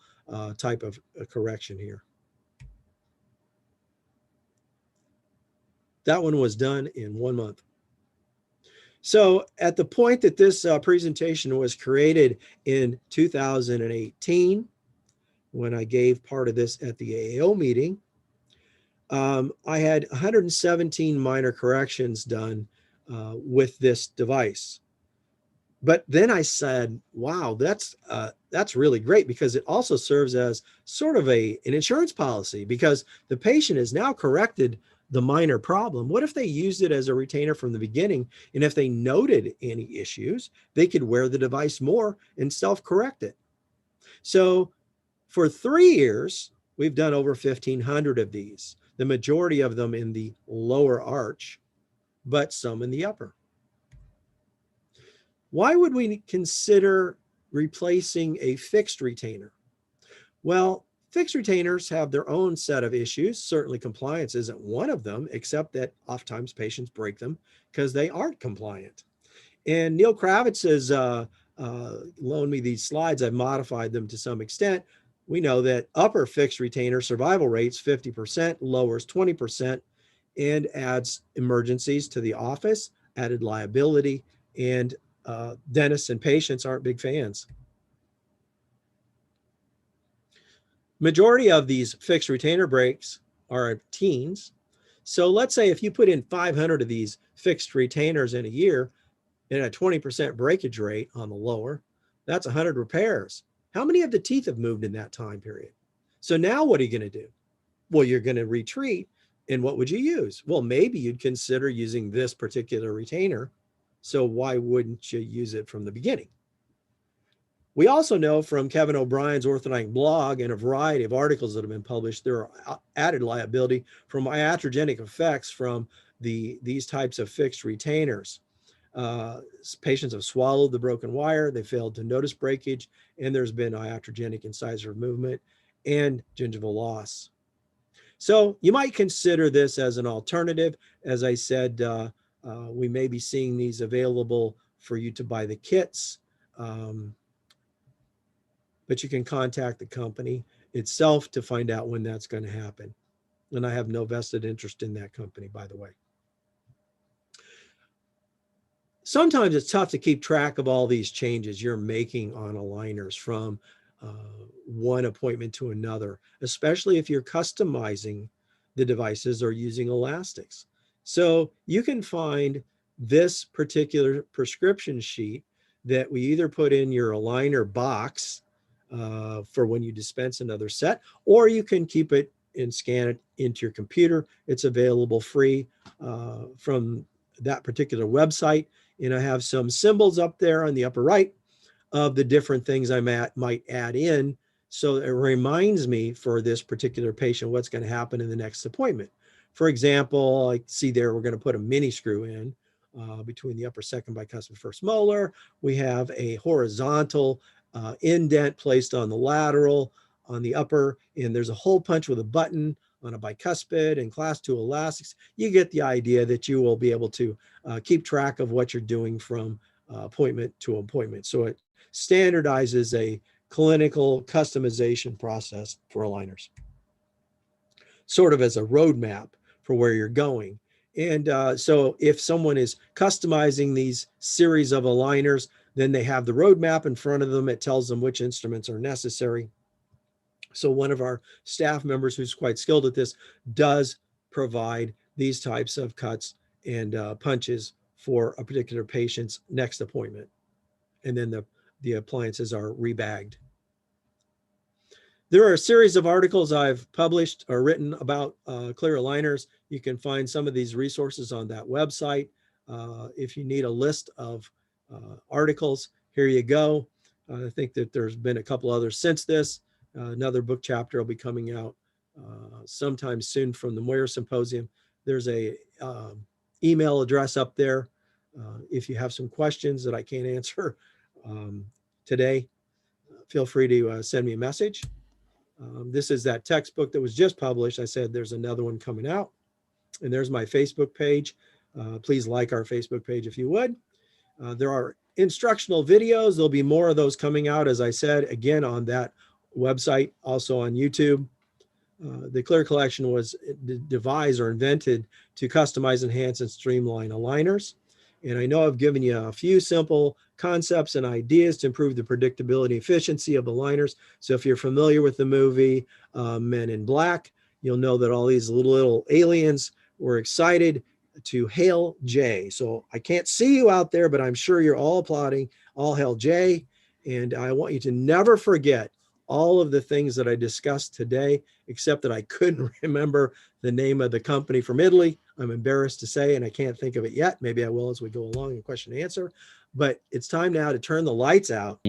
type of correction here. That one was done in 1 month. So at the point that this presentation was created in 2018, when I gave part of this at the AAO meeting, I had 117 minor corrections done with this device. But then I said, wow, that's really great, because it also serves as sort of an insurance policy, because the patient is now corrected the minor problem. What if they used it as a retainer from the beginning? And if they noted any issues, they could wear the device more and self-correct it. So for 3 years, we've done over 1,500 of these, the majority of them in the lower arch, but some in the upper. Why would we consider replacing a fixed retainer? Well, Fixed retainers have their own set of issues. Certainly compliance isn't one of them, except that oftentimes patients break them because they aren't compliant. And Neil Kravitz has loaned me these slides. I've modified them to some extent. We know that upper fixed retainer survival rates 50%, lowers 20%, and adds emergencies to the office, added liability, and dentists and patients aren't big fans. Majority of these fixed retainer breaks are teens. So let's say if you put in 500 of these fixed retainers in a year and a 20% breakage rate on the lower, that's 100 repairs. How many of the teeth have moved in that time period? So now what are you going to do? Well, you're going to retreat. And what would you use? Well, maybe you'd consider using this particular retainer. So why wouldn't you use it from the beginning? We also know from Kevin O'Brien's orthodontic blog and a variety of articles that have been published, there are added liability from iatrogenic effects from these types of fixed retainers. Patients have swallowed the broken wire, they failed to notice breakage, and there's been iatrogenic incisor movement and gingival loss. So you might consider this as an alternative. As I said, we may be seeing these available for you to buy the kits. But you can contact the company itself to find out when that's going to happen. And I have no vested interest in that company, by the way. Sometimes it's tough to keep track of all these changes you're making on aligners from one appointment to another, especially if you're customizing the devices or using elastics. So you can find this particular prescription sheet that we either put in your aligner box for when you dispense another set, or you can keep it and scan it into your computer. It's available free from that particular website. And I have some symbols up there on the upper right of the different things I might add in. So it reminds me for this particular patient what's going to happen in the next appointment. For example, I see there we're going to put a mini screw in between the upper second bicuspid first molar. We have a horizontal indent placed on the lateral on the upper, and there's a hole punch with a button on a bicuspid and class 2 elastics. You get the idea that you will be able to keep track of what you're doing from appointment to appointment. So it standardizes a clinical customization process for aligners, sort of as a roadmap for where you're going. And so if someone is customizing these series of aligners, then they have the roadmap in front of them. It tells them which instruments are necessary. So one of our staff members who's quite skilled at this does provide these types of cuts and punches for a particular patient's next appointment. And then the appliances are rebagged. There are a series of articles I've published or written about clear aligners. You can find some of these resources on that website. If you need a list of articles, here you go. I think that there's been a couple others since this. Another book chapter will be coming out sometime soon from the Moyer Symposium. There's a email address up there. If you have some questions that I can't answer today, feel free to send me a message. This is that textbook that was just published. I said there's another one coming out. And there's my Facebook page. Please like our Facebook page if you would. There are instructional videos. There'll be more of those coming out, as I said, again, on that website, also on YouTube. The Clear Collection was devised or invented to customize, enhance, and streamline aligners. And I know I've given you a few simple concepts and ideas to improve the predictability and efficiency of aligners. So if you're familiar with the movie Men in Black, you'll know that all these little aliens were excited to hail Jay. So I can't see you out there, but I'm sure you're all applauding, all hail Jay. And I want you to never forget all of the things that I discussed today, except that I couldn't remember the name of the company from Italy. I'm embarrassed to say, and I can't think of it yet. Maybe I will as we go along in question and answer. But it's time now to turn the lights out.